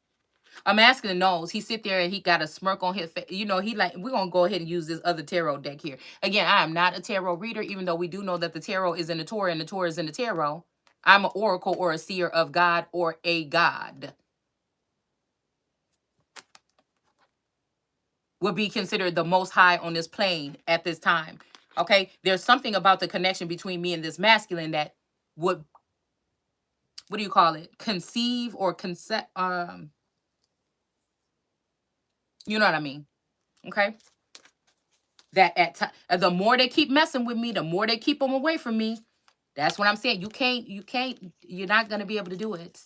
A masculine knows. He sit there and he got a smirk on his face. You know, he like, we're going to go ahead and use this other tarot deck here. Again, I am not a tarot reader, even though we do know that the tarot is in the Torah and the Torah is in the tarot. I'm an oracle or a seer of God or a god. Would be considered the most high on this plane at this time. Okay? There's something about the connection between me and this masculine that would, what do you call it? Conceive or concept, you know what I mean? Okay? That the more they keep messing with me, the more they keep them away from me. That's what I'm saying. You're not going to be able to do it.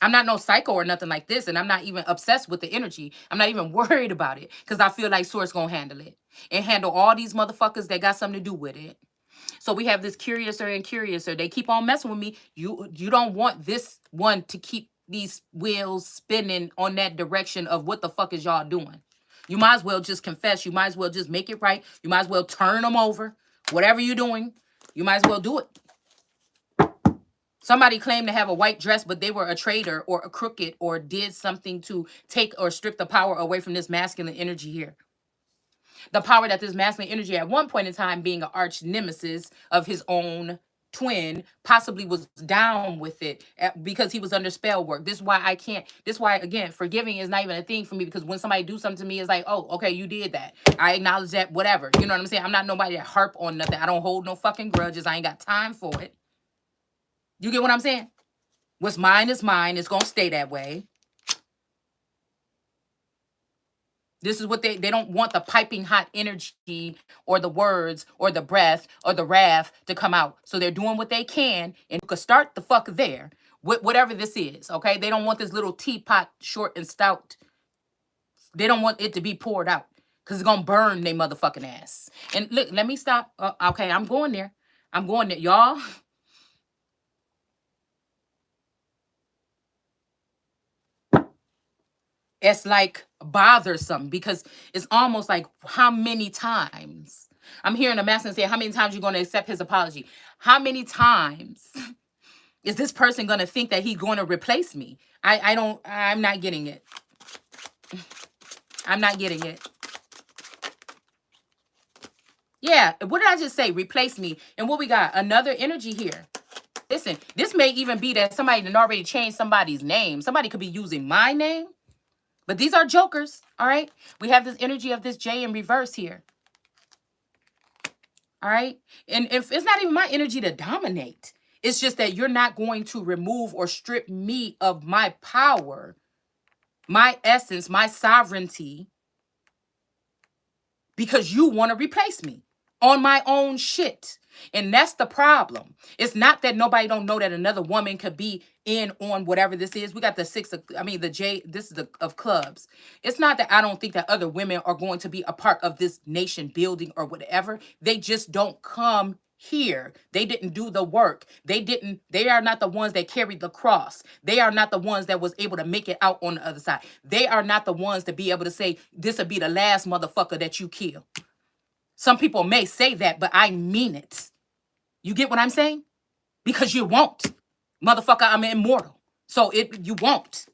I'm not no psycho or nothing like this. And I'm not even obsessed with the energy. I'm not even worried about it. Because I feel like Source going to handle it. And handle all these motherfuckers that got something to do with it. So we have this curiouser and curiouser. They keep on messing with me. You don't want this one to keep these wheels spinning on that direction of what the fuck is y'all doing. You might as well just confess. You might as well just make it right. You might as well turn them over. Whatever you're doing, you might as well do it. Somebody claimed to have a white dress, but they were a traitor or a crooked or did something to take or strip the power away from this masculine energy here. The power that this masculine energy at one point in time being an arch nemesis of his own twin possibly was down with it because he was under spell work. This is why I can't, this is why, again, forgiving is not even a thing for me, because when somebody do something to me, it's like, oh, okay, you did that. I acknowledge that, whatever. You know what I'm saying? I'm not nobody that harp on nothing. I don't hold no fucking grudges. I ain't got time for it. You get what I'm saying? What's mine is mine. It's going to stay that way. This is what they don't want the piping hot energy or the words or the breath or the wrath to come out. So they're doing what they can, and you could start the fuck there. Whatever this is, okay? They don't want this little teapot, short and stout. They don't want it to be poured out because it's going to burn their motherfucking ass. And look, let me stop. Okay, I'm going there. I'm going there. Y'all. It's like bothersome because it's almost like how many times I'm hearing a master say, how many times you're going to accept his apology? How many times is this person going to think that he's going to replace me? I'm not getting it. I'm not getting it. Yeah. What did I just say? Replace me. And what we got? Another energy here. Listen, this may even be that somebody done already changed somebody's name. Somebody could be using my name. But these are jokers, all right? We have this energy of this J in reverse here. All right? And if it's not even my energy to dominate. It's just that you're not going to remove or strip me of my power, my essence, my sovereignty, because you want to replace me on my own shit. And that's the problem. It's not that nobody don't know that another woman could be in on whatever this is. We got the six of, I mean, the J, this is the of clubs. It's not that I don't think that other women are going to be a part of this nation building or whatever. They just don't come here. They didn't do the work. They are not the ones that carried the cross. They are not the ones that was able to make it out on the other side. They are not the ones to be able to say, this will be the last motherfucker that you kill. Some people may say that, but I mean it. You get what I'm saying? Because you won't. Motherfucker, I'm immortal. So you won't.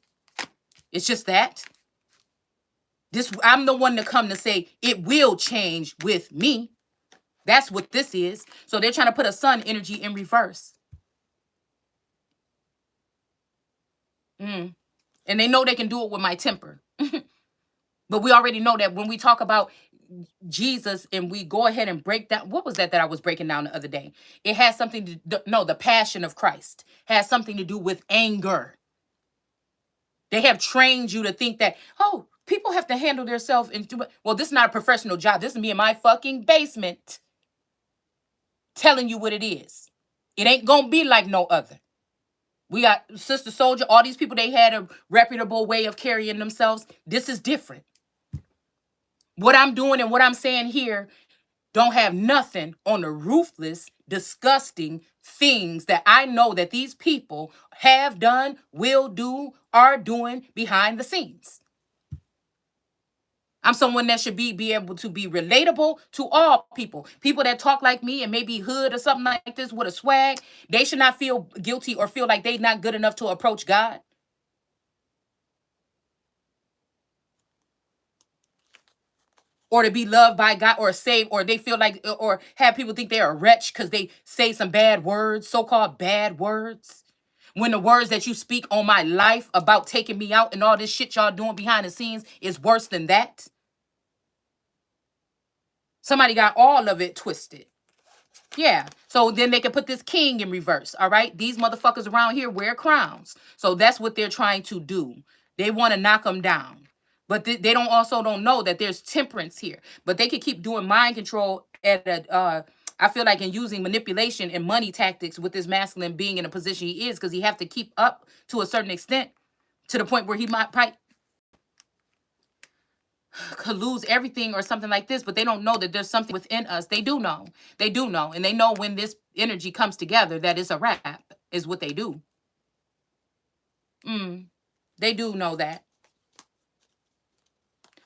It's just that. I'm the one to come to say it will change with me. That's what this is. So they're trying to put a sun energy in reverse. And they know they can do it with my temper. But we already know that when we talk about Jesus and we go ahead and break down, what was that I was breaking down the other day? It has something to do, no, the passion of Christ has something to do with anger. They have trained you to think that, oh, people have to handle themselves and do it. Well, this is not a professional job. This is me in my fucking basement telling you what it is. It ain't gonna be like no other. We got Sister Soldier, all these people, they had a reputable way of carrying themselves. This is different. What I'm doing and what I'm saying here don't have nothing on the ruthless, disgusting things that I know that these people have done, will do, are doing behind the scenes. I'm someone that should be able to be relatable to all people. People that talk like me and maybe hood or something like this with a swag, they should not feel guilty or feel like they're not good enough to approach God. Or to be loved by God or saved, or they feel like, or have people think they're a wretch because they say some bad words, so-called bad words. When the words that you speak on my life about taking me out and all this shit y'all doing behind the scenes is worse than that. Somebody got all of it twisted. Yeah. So then they can put this king in reverse. All right. These motherfuckers around here wear crowns. So that's what they're trying to do. They want to knock them down. But they don't know that there's temperance here. But they can keep doing mind control at a I feel like in using manipulation and money tactics with this masculine being in a position he is, because he have to keep up to a certain extent to the point where he might could lose everything or something like this, but they don't know that there's something within us. They do know. They do know. And they know when this energy comes together that it's a wrap, is what they do. They do know that.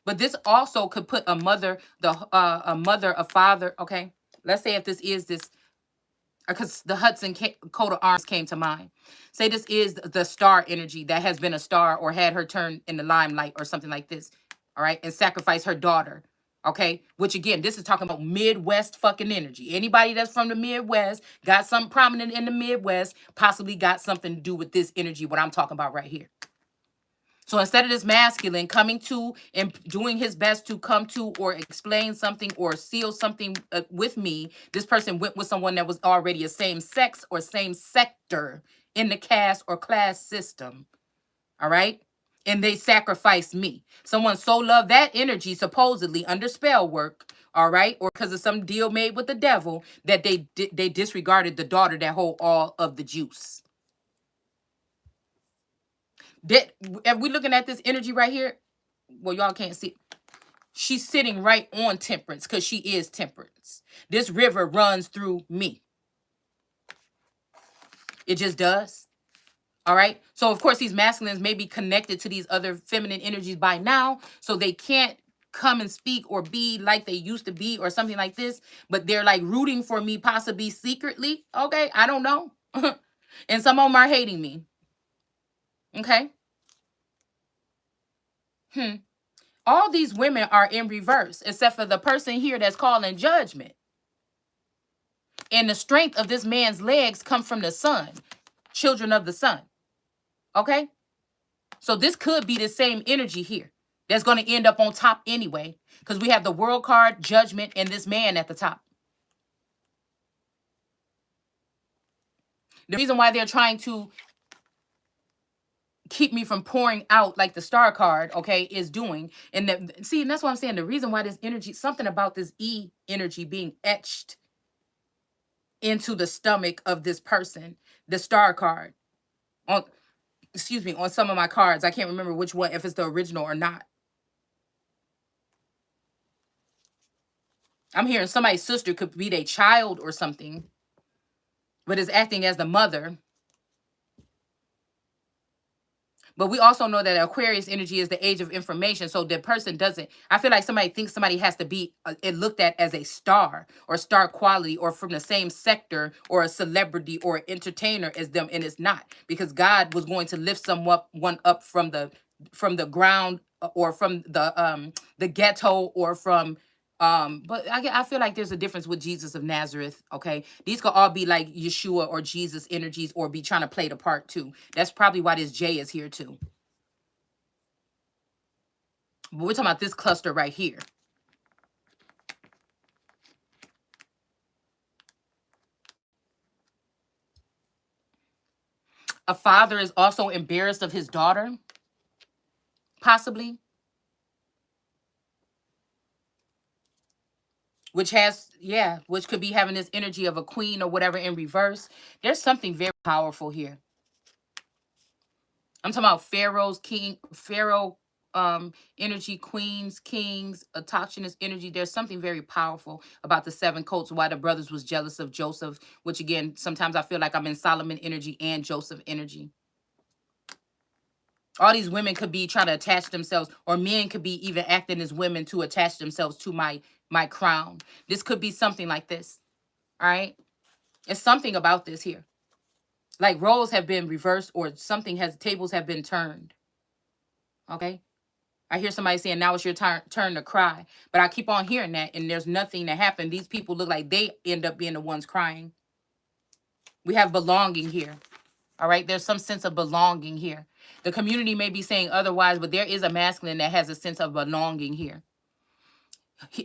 But this also could put a mother, a father, okay? Let's say if this is this, because the Hudson coat of arms came to mind. Say this is the star energy that has been a star or had her turn in the limelight or something like this, all right? And sacrifice her daughter, okay? Which again, this is talking about Midwest fucking energy. Anybody that's from the Midwest, got something prominent in the Midwest, possibly got something to do with this energy, what I'm talking about right here. So instead of this masculine coming to and doing his best to come to or explain something or seal something with me, this person went with someone that was already a same sex or same sector in the caste or class system. All right? And they sacrificed me. Someone so loved that energy, supposedly under spell work, all right, or because of some deal made with the devil, that they disregarded the daughter that hold all of the juice. That if we looking at this energy right here, well, y'all can't see. She's sitting right on temperance because she is temperance. This river runs through me. It just does. All right. So of course these masculines may be connected to these other feminine energies by now, so they can't come and speak or be like they used to be or something like this, but they're like rooting for me, possibly secretly. Okay, I don't know. And some of them are hating me. Okay. All these women are in reverse, except for the person here that's calling judgment. And the strength of this man's legs come from the sun, children of the sun. Okay? So this could be the same energy here that's going to end up on top anyway, because we have the world card, judgment, and this man at the top. The reason why they're trying to keep me from pouring out like the star card, okay, is doing. And that's what I'm saying. The reason why this energy, something about this E energy being etched into the stomach of this person. The star card on, excuse me, on some of my cards. I can't remember which one, if it's the original or not. I'm hearing somebody's sister could be their child or something, but is acting as the mother. But we also know that Aquarius energy is the age of information. So the person doesn't, I feel like somebody thinks somebody has to be it looked at as a star or star quality or from the same sector or a celebrity or an entertainer as them. And it's not, because God was going to lift one up from the ground, or from the ghetto, or from but I feel like there's a difference with Jesus of Nazareth. Okay, these could all be like Yeshua or Jesus energies, or be trying to play the part too. That's probably why this J is here too. But we're talking about this cluster right here. A father is also embarrassed of his daughter, possibly, which has, yeah, which could be having this energy of a queen or whatever in reverse. There's something very powerful here. I'm talking about Pharaoh energy, queens, kings, autochthonous energy. There's something very powerful about the seven coats, why the brothers was jealous of Joseph, which again, sometimes I feel like I'm in Solomon energy and Joseph energy. All these women could be trying to attach themselves, or men could be even acting as women to attach themselves to my crown. This could be something like this. All right. It's something about this here. Like roles have been reversed, or tables have been turned. Okay. I hear somebody saying now it's your turn to cry. But I keep on hearing that, and there's nothing that happened. These people look like they end up being the ones crying. We have belonging here. All right. There's some sense of belonging here. The community may be saying otherwise, but there is a masculine that has a sense of belonging here.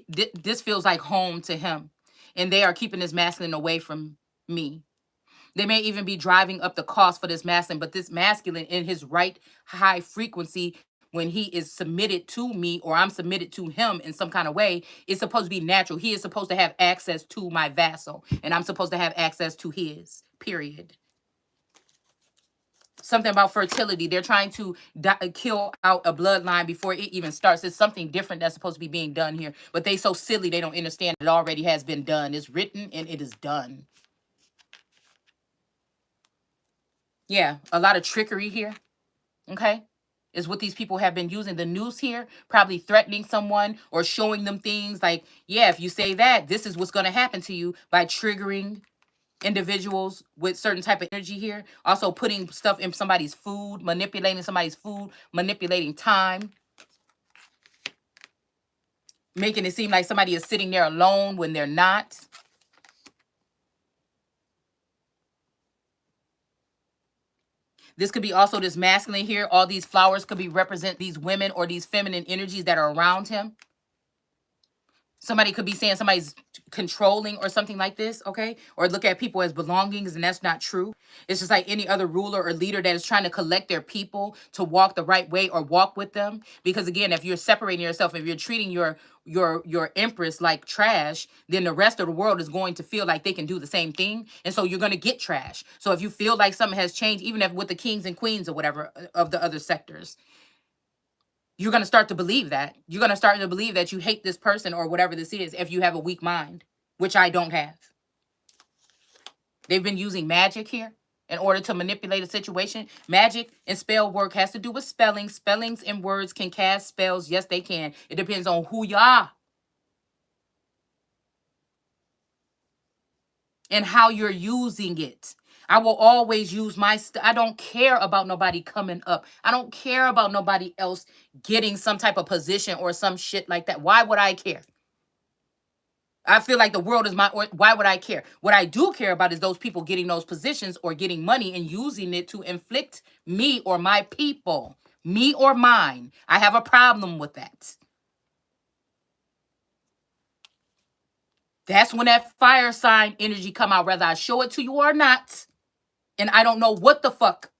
This feels like home to him. And they are keeping this masculine away from me. They may even be driving up the cost for this masculine, but this masculine in his right high frequency, when he is submitted to me or I'm submitted to him in some kind of way, is supposed to be natural. He is supposed to have access to my vassal, and I'm supposed to have access to his, period. Something about fertility. They're trying to kill out a bloodline before it even starts. It's something different that's supposed to be being done here. But they so silly they don't understand it already has been done. It's written and it is done. Yeah, a lot of trickery here. Okay, is what these people have been using. The news here, probably threatening someone or showing them things like, yeah, if you say that, this is what's going to happen to you, by triggering individuals with certain type of energy here. Also putting stuff in somebody's food, manipulating time, making it seem like somebody is sitting there alone when they're not. This could be also this masculine here. All these flowers could be represent these women or these feminine energies that are around him. Somebody could be saying somebody's controlling or something like this, okay? Or look at people as belongings, and that's not true. It's just like any other ruler or leader that is trying to collect their people to walk the right way or walk with them. Because again, if you're separating yourself, if you're treating your empress like trash, then the rest of the world is going to feel like they can do the same thing, and so you're going to get trash. So if you feel like something has changed, even if with the kings and queens or whatever of the other sectors, you're going to start to believe that. You're going to start to believe that you hate this person or whatever this is if you have a weak mind, which I don't have. They've been using magic here in order to manipulate a situation. Magic and spell work has to do with spelling. Spellings and words can cast spells. Yes, they can. It depends on who you are and how you're using it. I will always use I don't care about nobody coming up. I don't care about nobody else getting some type of position or some shit like that. Why would I care? I feel like the world is why would I care? What I do care about is those people getting those positions or getting money and using it to inflict me or my people, me or mine. I have a problem with that. That's when that fire sign energy come out, whether I show it to you or not. And I don't know what the fuck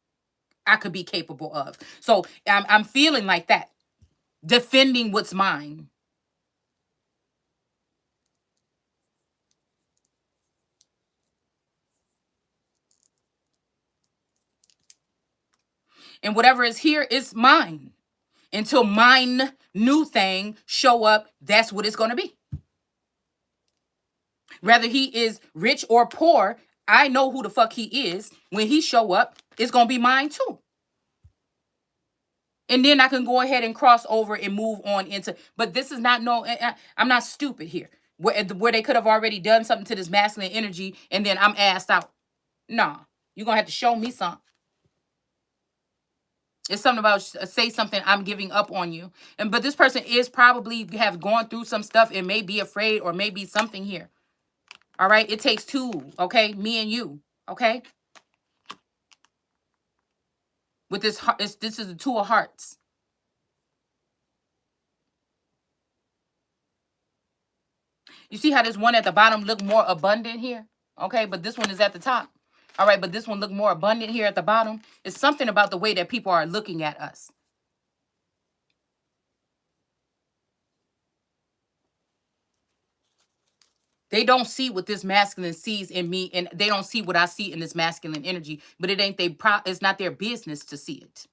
I could be capable of. So I'm feeling like that, defending what's mine. And whatever is here is mine. Until mine new thing show up, that's what it's going to be. Whether he is rich or poor, I know who the fuck he is. When he show up, it's going to be mine too. And then I can go ahead and cross over and move on into, but this is not I'm not stupid here. Where they could have already done something to this masculine energy and then I'm asked out. Nah, you're going to have to show me something. It's something about say something, I'm giving up on you. But this person is probably have gone through some stuff and may be afraid or maybe something here. All right. It takes two. Okay. Me and you. Okay. With this heart, this is the two of hearts. You see how this one at the bottom look more abundant here? Okay. But this one is at the top. All right. But this one look more abundant here at the bottom. It's something about the way that people are looking at us. They don't see what this masculine sees in me, and they don't see what I see in this masculine energy. But it ain't it's not their business to see it.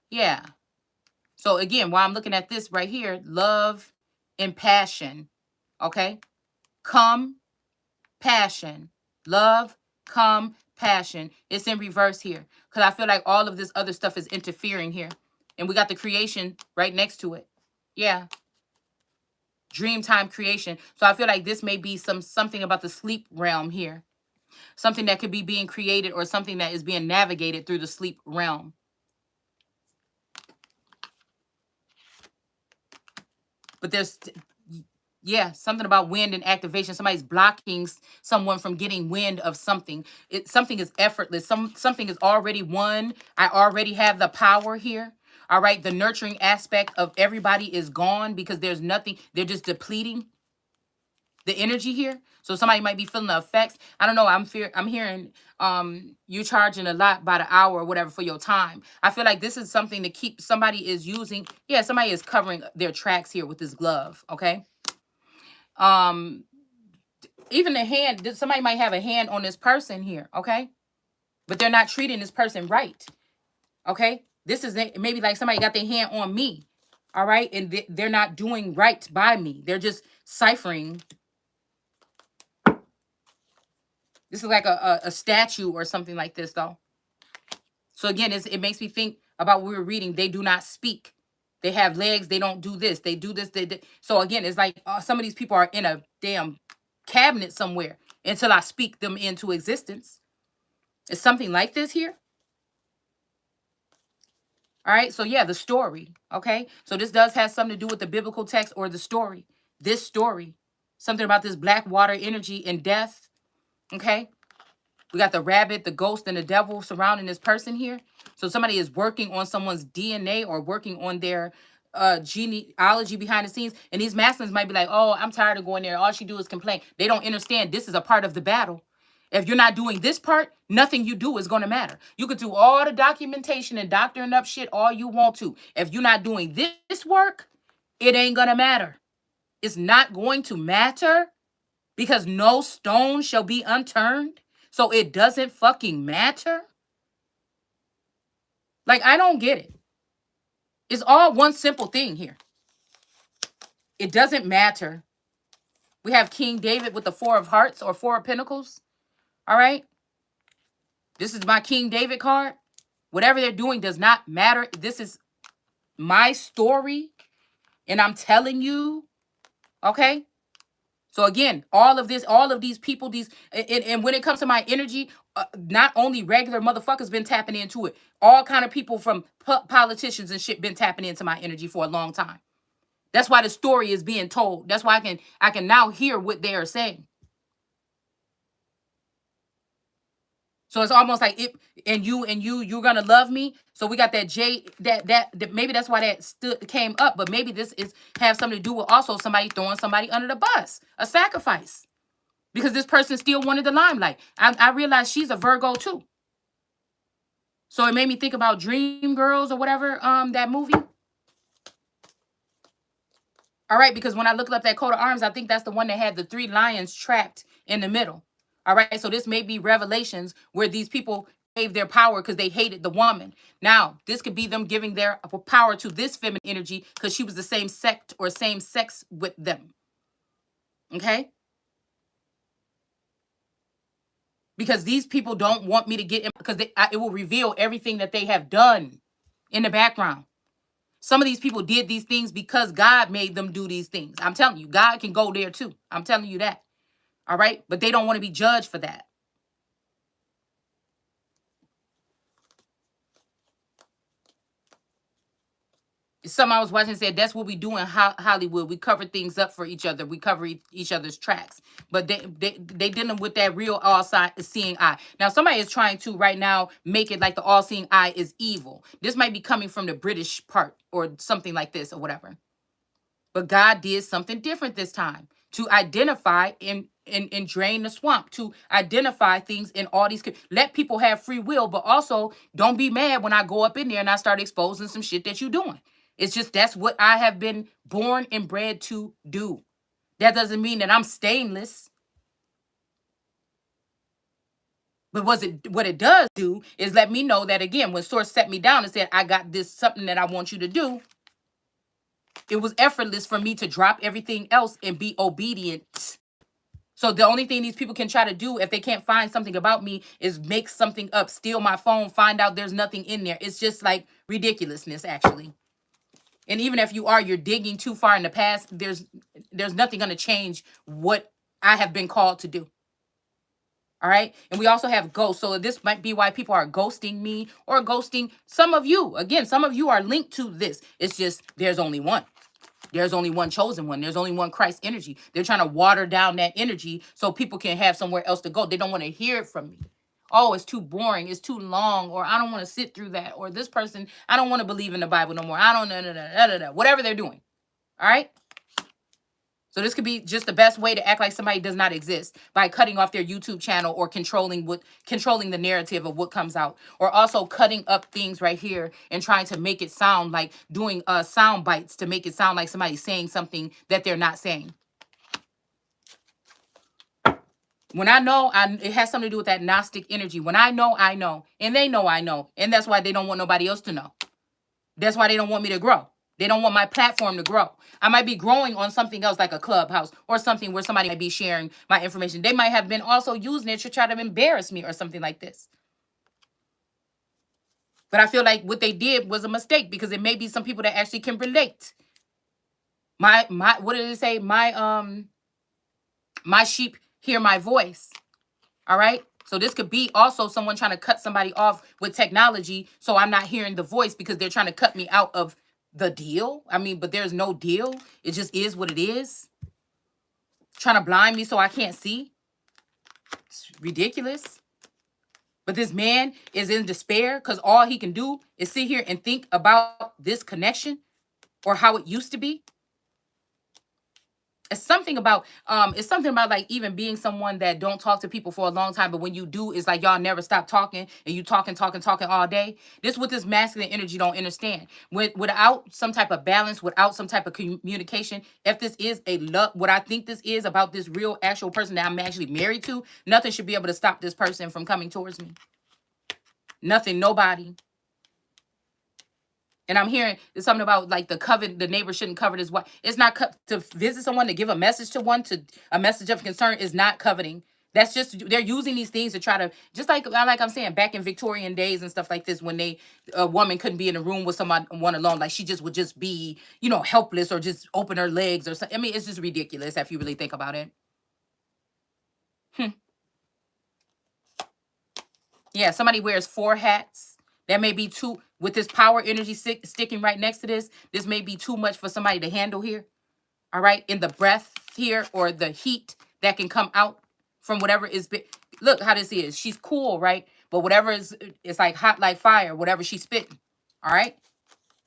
Yeah. So again, while I'm looking at this right here, love and passion. Okay. Come, passion. Love, come, passion. It's in reverse here. Because I feel like all of this other stuff is interfering here. And we got the creation right next to it. Yeah. Dreamtime creation. So I feel like this may be something about the sleep realm here. Something that could be being created or something that is being navigated through the sleep realm. But there's, yeah, something about wind and activation. Somebody's blocking someone from getting wind of something. Something is effortless. Something is already won. I already have the power here. All right. The nurturing aspect of everybody is gone because there's nothing. They're just depleting the energy here. So somebody might be feeling the effects. I don't know. I'm hearing you charging a lot by the hour or whatever for your time. I feel like this is something to keep, somebody is using. Yeah, somebody is covering their tracks here with this glove. Okay. Even the hand, somebody might have a hand on this person here. Okay. But they're not treating this person right. Okay. This is maybe like somebody got their hand on me. All right. And they're not doing right by me. They're just ciphering. This is like a statue or something like this, though. So again, it makes me think about what we were reading. They do not speak. They have legs. They don't do this. They do this. So again, it's like some of these people are in a damn cabinet somewhere until I speak them into existence. It's something like this here. All right. So yeah, the story. Okay. So this does have something to do with the biblical text or the story. This story. Something about this black water energy and death. Okay. We got the rabbit, the ghost, and the devil surrounding this person here. So somebody is working on someone's DNA or working on their genealogy behind the scenes. And these masculines might be like, oh, I'm tired of going there. All she do is complain. They don't understand this is a part of the battle. If you're not doing this part, nothing you do is going to matter. You could do all the documentation and doctoring up shit all you want to. If you're not doing this work, it ain't going to matter. It's not going to matter because no stone shall be unturned. So it doesn't fucking matter. Like, I don't get it. It's all one simple thing here. It doesn't matter. We have King David with the 4 of Hearts or 4 of Pentacles. All right. This is my King David card. Whatever they're doing does not matter. This is my story. And I'm telling you. Okay. So again, all of these people, and when it comes to my energy, not only regular motherfuckers been tapping into it. All kind of people from politicians and shit been tapping into my energy for a long time. That's why the story is being told. That's why I can now hear what they are saying. So it's almost like you're gonna love me. So we got that J that maybe that's why that came up, but maybe this have something to do with also somebody throwing somebody under the bus, a sacrifice, because this person still wanted the limelight. I realized she's a Virgo too. So it made me think about Dream Girls or whatever that movie. All right, because when I looked up that coat of arms, I think that's the one that had the 3 lions trapped in the middle. All right, so this may be Revelations where these people gave their power because they hated the woman. Now, this could be them giving their power to this feminine energy because she was the same sect or same sex with them. Okay? Because these people don't want me to get in, because it will reveal everything that they have done in the background. Some of these people did these things because God made them do these things. I'm telling you, God can go there too. I'm telling you that. All right? But they don't want to be judged for that. Something I was watching said that's what we do in Hollywood. We cover things up for each other. We cover each other's tracks. But they dealing with that real all-seeing eye. Now, somebody is trying to right now make it like the all-seeing eye is evil. This might be coming from the British part or something like this or whatever. But God did something different this time to identify and drain the swamp, to identify things in all these. Let people have free will, but also don't be mad when I go up in there and I start exposing some shit that you're doing. It's just that's what I have been born and bred to do. That doesn't mean that I'm stainless. But what it does do is let me know that, again, when Source set me down and said, I got this something that I want you to do, it was effortless for me to drop everything else and be obedient. So the only thing these people can try to do if they can't find something about me is make something up, steal my phone, find out there's nothing in there. It's just like ridiculousness, actually. And even if you're digging too far in the past, there's nothing going to change what I have been called to do. All right. And we also have ghosts. So this might be why people are ghosting me or ghosting some of you. Again, some of you are linked to this. It's just there's only one. There's only one chosen one. There's only one Christ energy. They're trying to water down that energy so people can have somewhere else to go. They don't want to hear it from me. Oh, it's too boring. It's too long. Or I don't want to sit through that. Or this person, I don't want to believe in the Bible no more. I don't know. Whatever they're doing. All right. So this could be just the best way to act like somebody does not exist by cutting off their YouTube channel or controlling the narrative of what comes out, or also cutting up things right here and trying to make it sound like doing sound bites to make it sound like somebody's saying something that they're not saying. When I know, it has something to do with that Gnostic energy. When I know, and they know I know, and that's why they don't want nobody else to know. That's why they don't want me to grow. They don't want my platform to grow. I might be growing on something else like a clubhouse or something where somebody might be sharing my information. They might have been also using it to try to embarrass me or something like this. But I feel like what they did was a mistake because it may be some people that actually can relate. My what did it say? My sheep hear my voice. All right. So this could be also someone trying to cut somebody off with technology. So I'm not hearing the voice because they're trying to cut me out of the deal. I mean, but there's no deal. It just is what it is. Trying to blind me so I can't see. It's ridiculous. But this man is in despair because all he can do is sit here and think about this connection or how it used to be. It's something about like even being someone that don't talk to people for a long time, but when you do, it's like y'all never stop talking and you talking all day. This is what this masculine energy don't understand. Without some type of balance, without some type of communication, if this is a love, what I think this is about this real actual person that I'm actually married to, nothing should be able to stop this person from coming towards me. Nothing, nobody. And I'm hearing there's something about like the neighbor shouldn't covet his wife. It's not to visit someone, to give a message to one, to a message of concern is not coveting. That's just, they're using these things to try to, just like I'm saying, back in Victorian days and stuff like this, when a woman couldn't be in a room with someone alone, like she just would just be, helpless or just open her legs or something. I mean, it's just ridiculous if you really think about it. Yeah, somebody wears 4 hats. That may be too, with this power energy sticking right next to this, this may be too much for somebody to handle here. All right, in the breath here or the heat that can come out from whatever is, look how this is. She's cool, right? But whatever it's like hot like fire, whatever she's spitting. All right.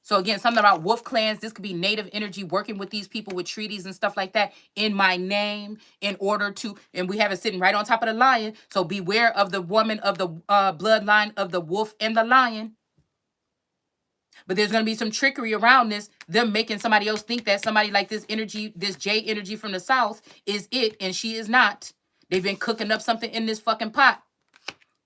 So again, something about wolf clans. This could be native energy working with these people with treaties and stuff like that in my name in order to, and we have it sitting right on top of the lion. So beware of the woman of the bloodline of the wolf and the lion. But there's going to be some trickery around this, them making somebody else think that somebody like this energy, this J energy from the south is it, and she is not. They've been cooking up something in this fucking pot.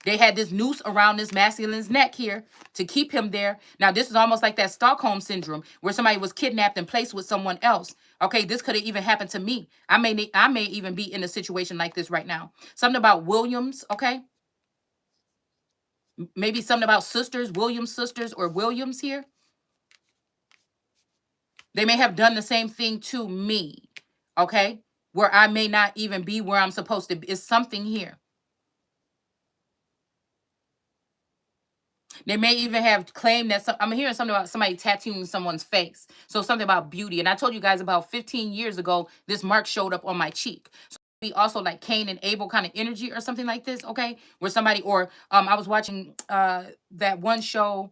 They had this noose around this masculine's neck here to keep him there. Now, this is almost like that Stockholm syndrome where somebody was kidnapped and placed with someone else. Okay, this could have even happened to me. I may even be in a situation like this right now. Something about Williams, okay? Maybe something about sisters, Williams sisters or Williams here. They may have done the same thing to me, okay? Where I may not even be where I'm supposed to be. It's something here. They may even have claimed that I'm hearing something about somebody tattooing someone's face. So something about beauty. And I told you guys about 15 years ago, this mark showed up on my cheek. So be also like Cain and Abel kind of energy or something like this, okay? Where somebody or I was watching that one show,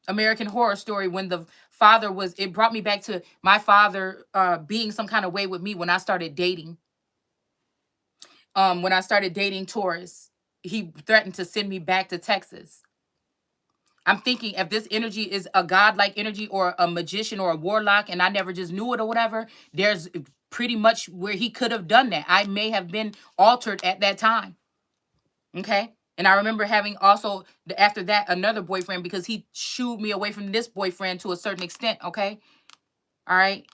American Horror Story, when the father was, it brought me back to my father being some kind of way with me when I started dating. When I started dating Taurus, he threatened to send me back to Texas. I'm thinking if this energy is a godlike energy or a magician or a warlock and I never just knew it or whatever, there's pretty much where he could have done that. I may have been altered at that time. Okay. And I remember having also after that another boyfriend because he shooed me away from this boyfriend to a certain extent. Okay. All right.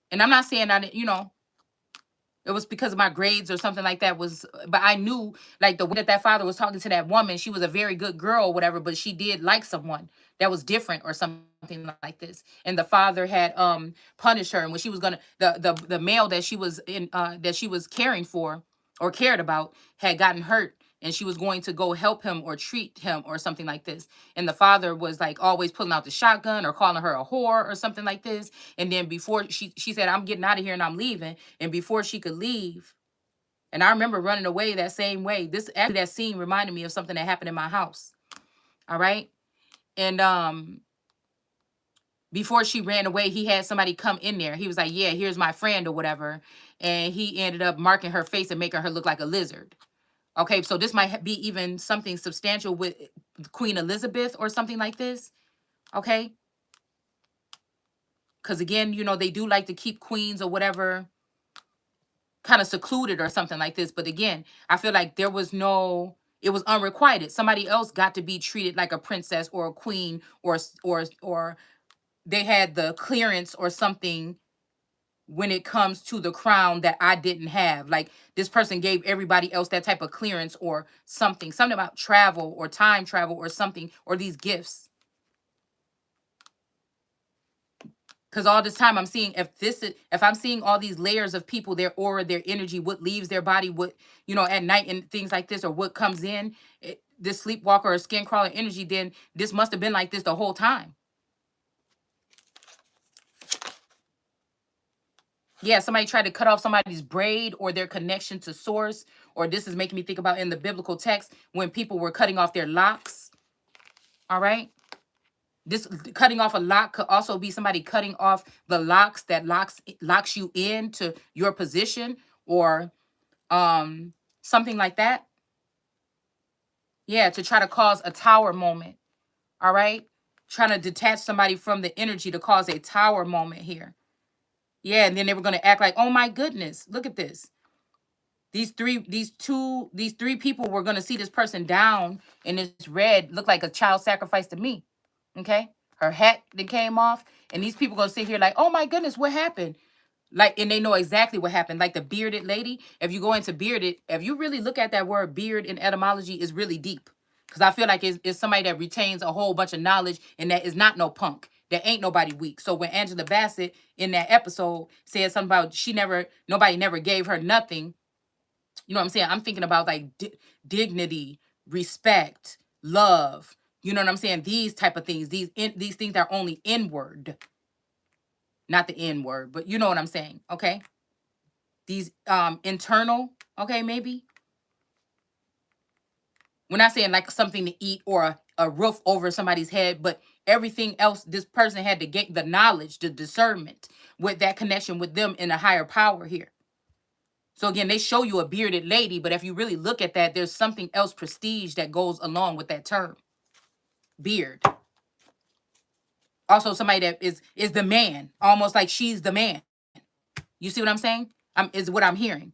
And I'm not saying that, it was because of my grades or something like that but I knew like the way that father was talking to that woman, she was a very good girl or whatever, but she did like someone that was different or something like this. And the father had punished her. And when she was gonna the male that she was in that she was caring for or cared about had gotten hurt and she was going to go help him or treat him or something like this. And the father was like always pulling out the shotgun or calling her a whore or something like this. And then before she said, I'm getting out of here and I'm leaving. And before she could leave, and I remember running away that same way. This actually that scene reminded me of something that happened in my house. All right. And before she ran away, he had somebody come in there. He was like, yeah, here's my friend or whatever. And he ended up marking her face and making her look like a lizard. Okay, so this might be even something substantial with Queen Elizabeth or something like this. Okay. Because again, they do like to keep queens or whatever kind of secluded or something like this. But again, I feel like it was unrequited. Somebody else got to be treated like a princess or a queen or they had the clearance or something when it comes to the crown that I didn't have. Like this person gave everybody else that type of clearance or something about travel or time travel or something, or these gifts. Because all this time I'm seeing if I'm seeing all these layers of people, their aura, their energy, what leaves their body, what, at night and things like this, or what comes in, this sleepwalker or skin crawler energy, then this must have been like this the whole time. Yeah, somebody tried to cut off somebody's braid or their connection to source, or this is making me think about in the biblical text when people were cutting off their locks. All right. This cutting off a lock could also be somebody cutting off the locks that locks you into your position or something like that. Yeah, to try to cause a tower moment. All right. Trying to detach somebody from the energy to cause a tower moment here. Yeah, and then they were going to act like, oh my goodness, look at this. These three people were going to see this person down in this red, look like a child sacrifice to me. Okay. Her hat that came off. And these people going to sit here like, oh my goodness, what happened? Like, and they know exactly what happened. Like the bearded lady. If you go into bearded, if you really look at that word beard in etymology, is really deep. Because I feel like it's somebody that retains a whole bunch of knowledge and that is not no punk. That ain't nobody weak. So when Angela Bassett in that episode said something about nobody never gave her nothing. You know what I'm saying? I'm thinking about like dignity, respect, love. You know what I'm saying? These type of things. These things are only inward. Not the N word, but you know what I'm saying, okay? These internal, okay, maybe. We're not saying like something to eat or a roof over somebody's head, but everything else this person had to get the knowledge, the discernment with that connection with them in a higher power here. So again, they show you a bearded lady, but if you really look at that, there's something else prestige that goes along with that term. Beard. Also somebody that is the man, almost like she's the man. You see what I'm saying? Is what I'm hearing.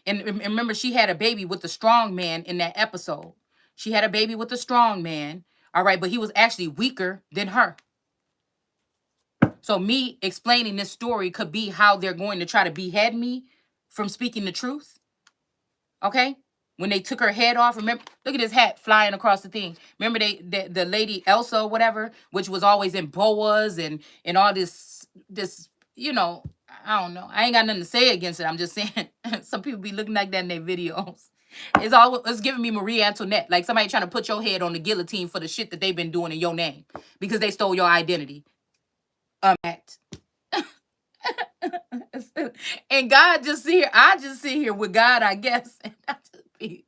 And remember, she had a baby with the strong man in that episode. She had a baby with the strong man. All right, but he was actually weaker than her. So me explaining this story could be how they're going to try to behead me from speaking the truth. Okay? When they took her head off, remember, look at this hat flying across the thing. Remember the lady Elsa or whatever, which was always in boas and all this, you know, I don't know. I ain't got nothing to say against it. I'm just saying some people be looking like that in their videos. It's giving me Marie Antoinette, like somebody trying to put your head on the guillotine for the shit that they've been doing in your name because they stole your identity. Act. And God just sit here. I just sit here with God, I guess. And I just be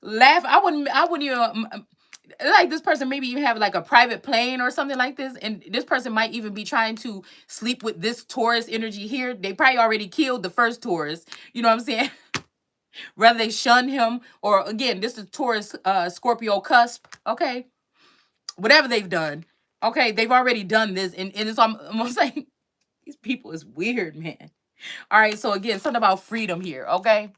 laugh. I wouldn't even like this person maybe even have like a private plane or something like this. And this person might even be trying to sleep with this Taurus energy here. They probably already killed the first Taurus. You know what I'm saying? Whether they shun him or again, this is Taurus Scorpio cusp. Okay. Whatever they've done. Okay, they've already done this. And it's almost like these people is weird, man. All right, so again, something about freedom here, okay?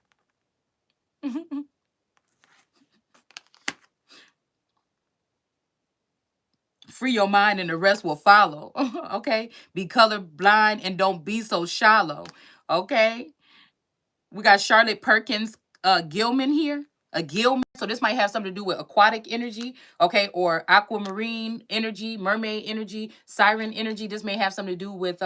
Free your mind and the rest will follow, okay? Be colorblind and don't be so shallow, okay? We got Charlotte Perkins Gilman here, a Gilman. So this might have something to do with aquatic energy, okay? Or aquamarine energy, mermaid energy, siren energy. This may have something to do with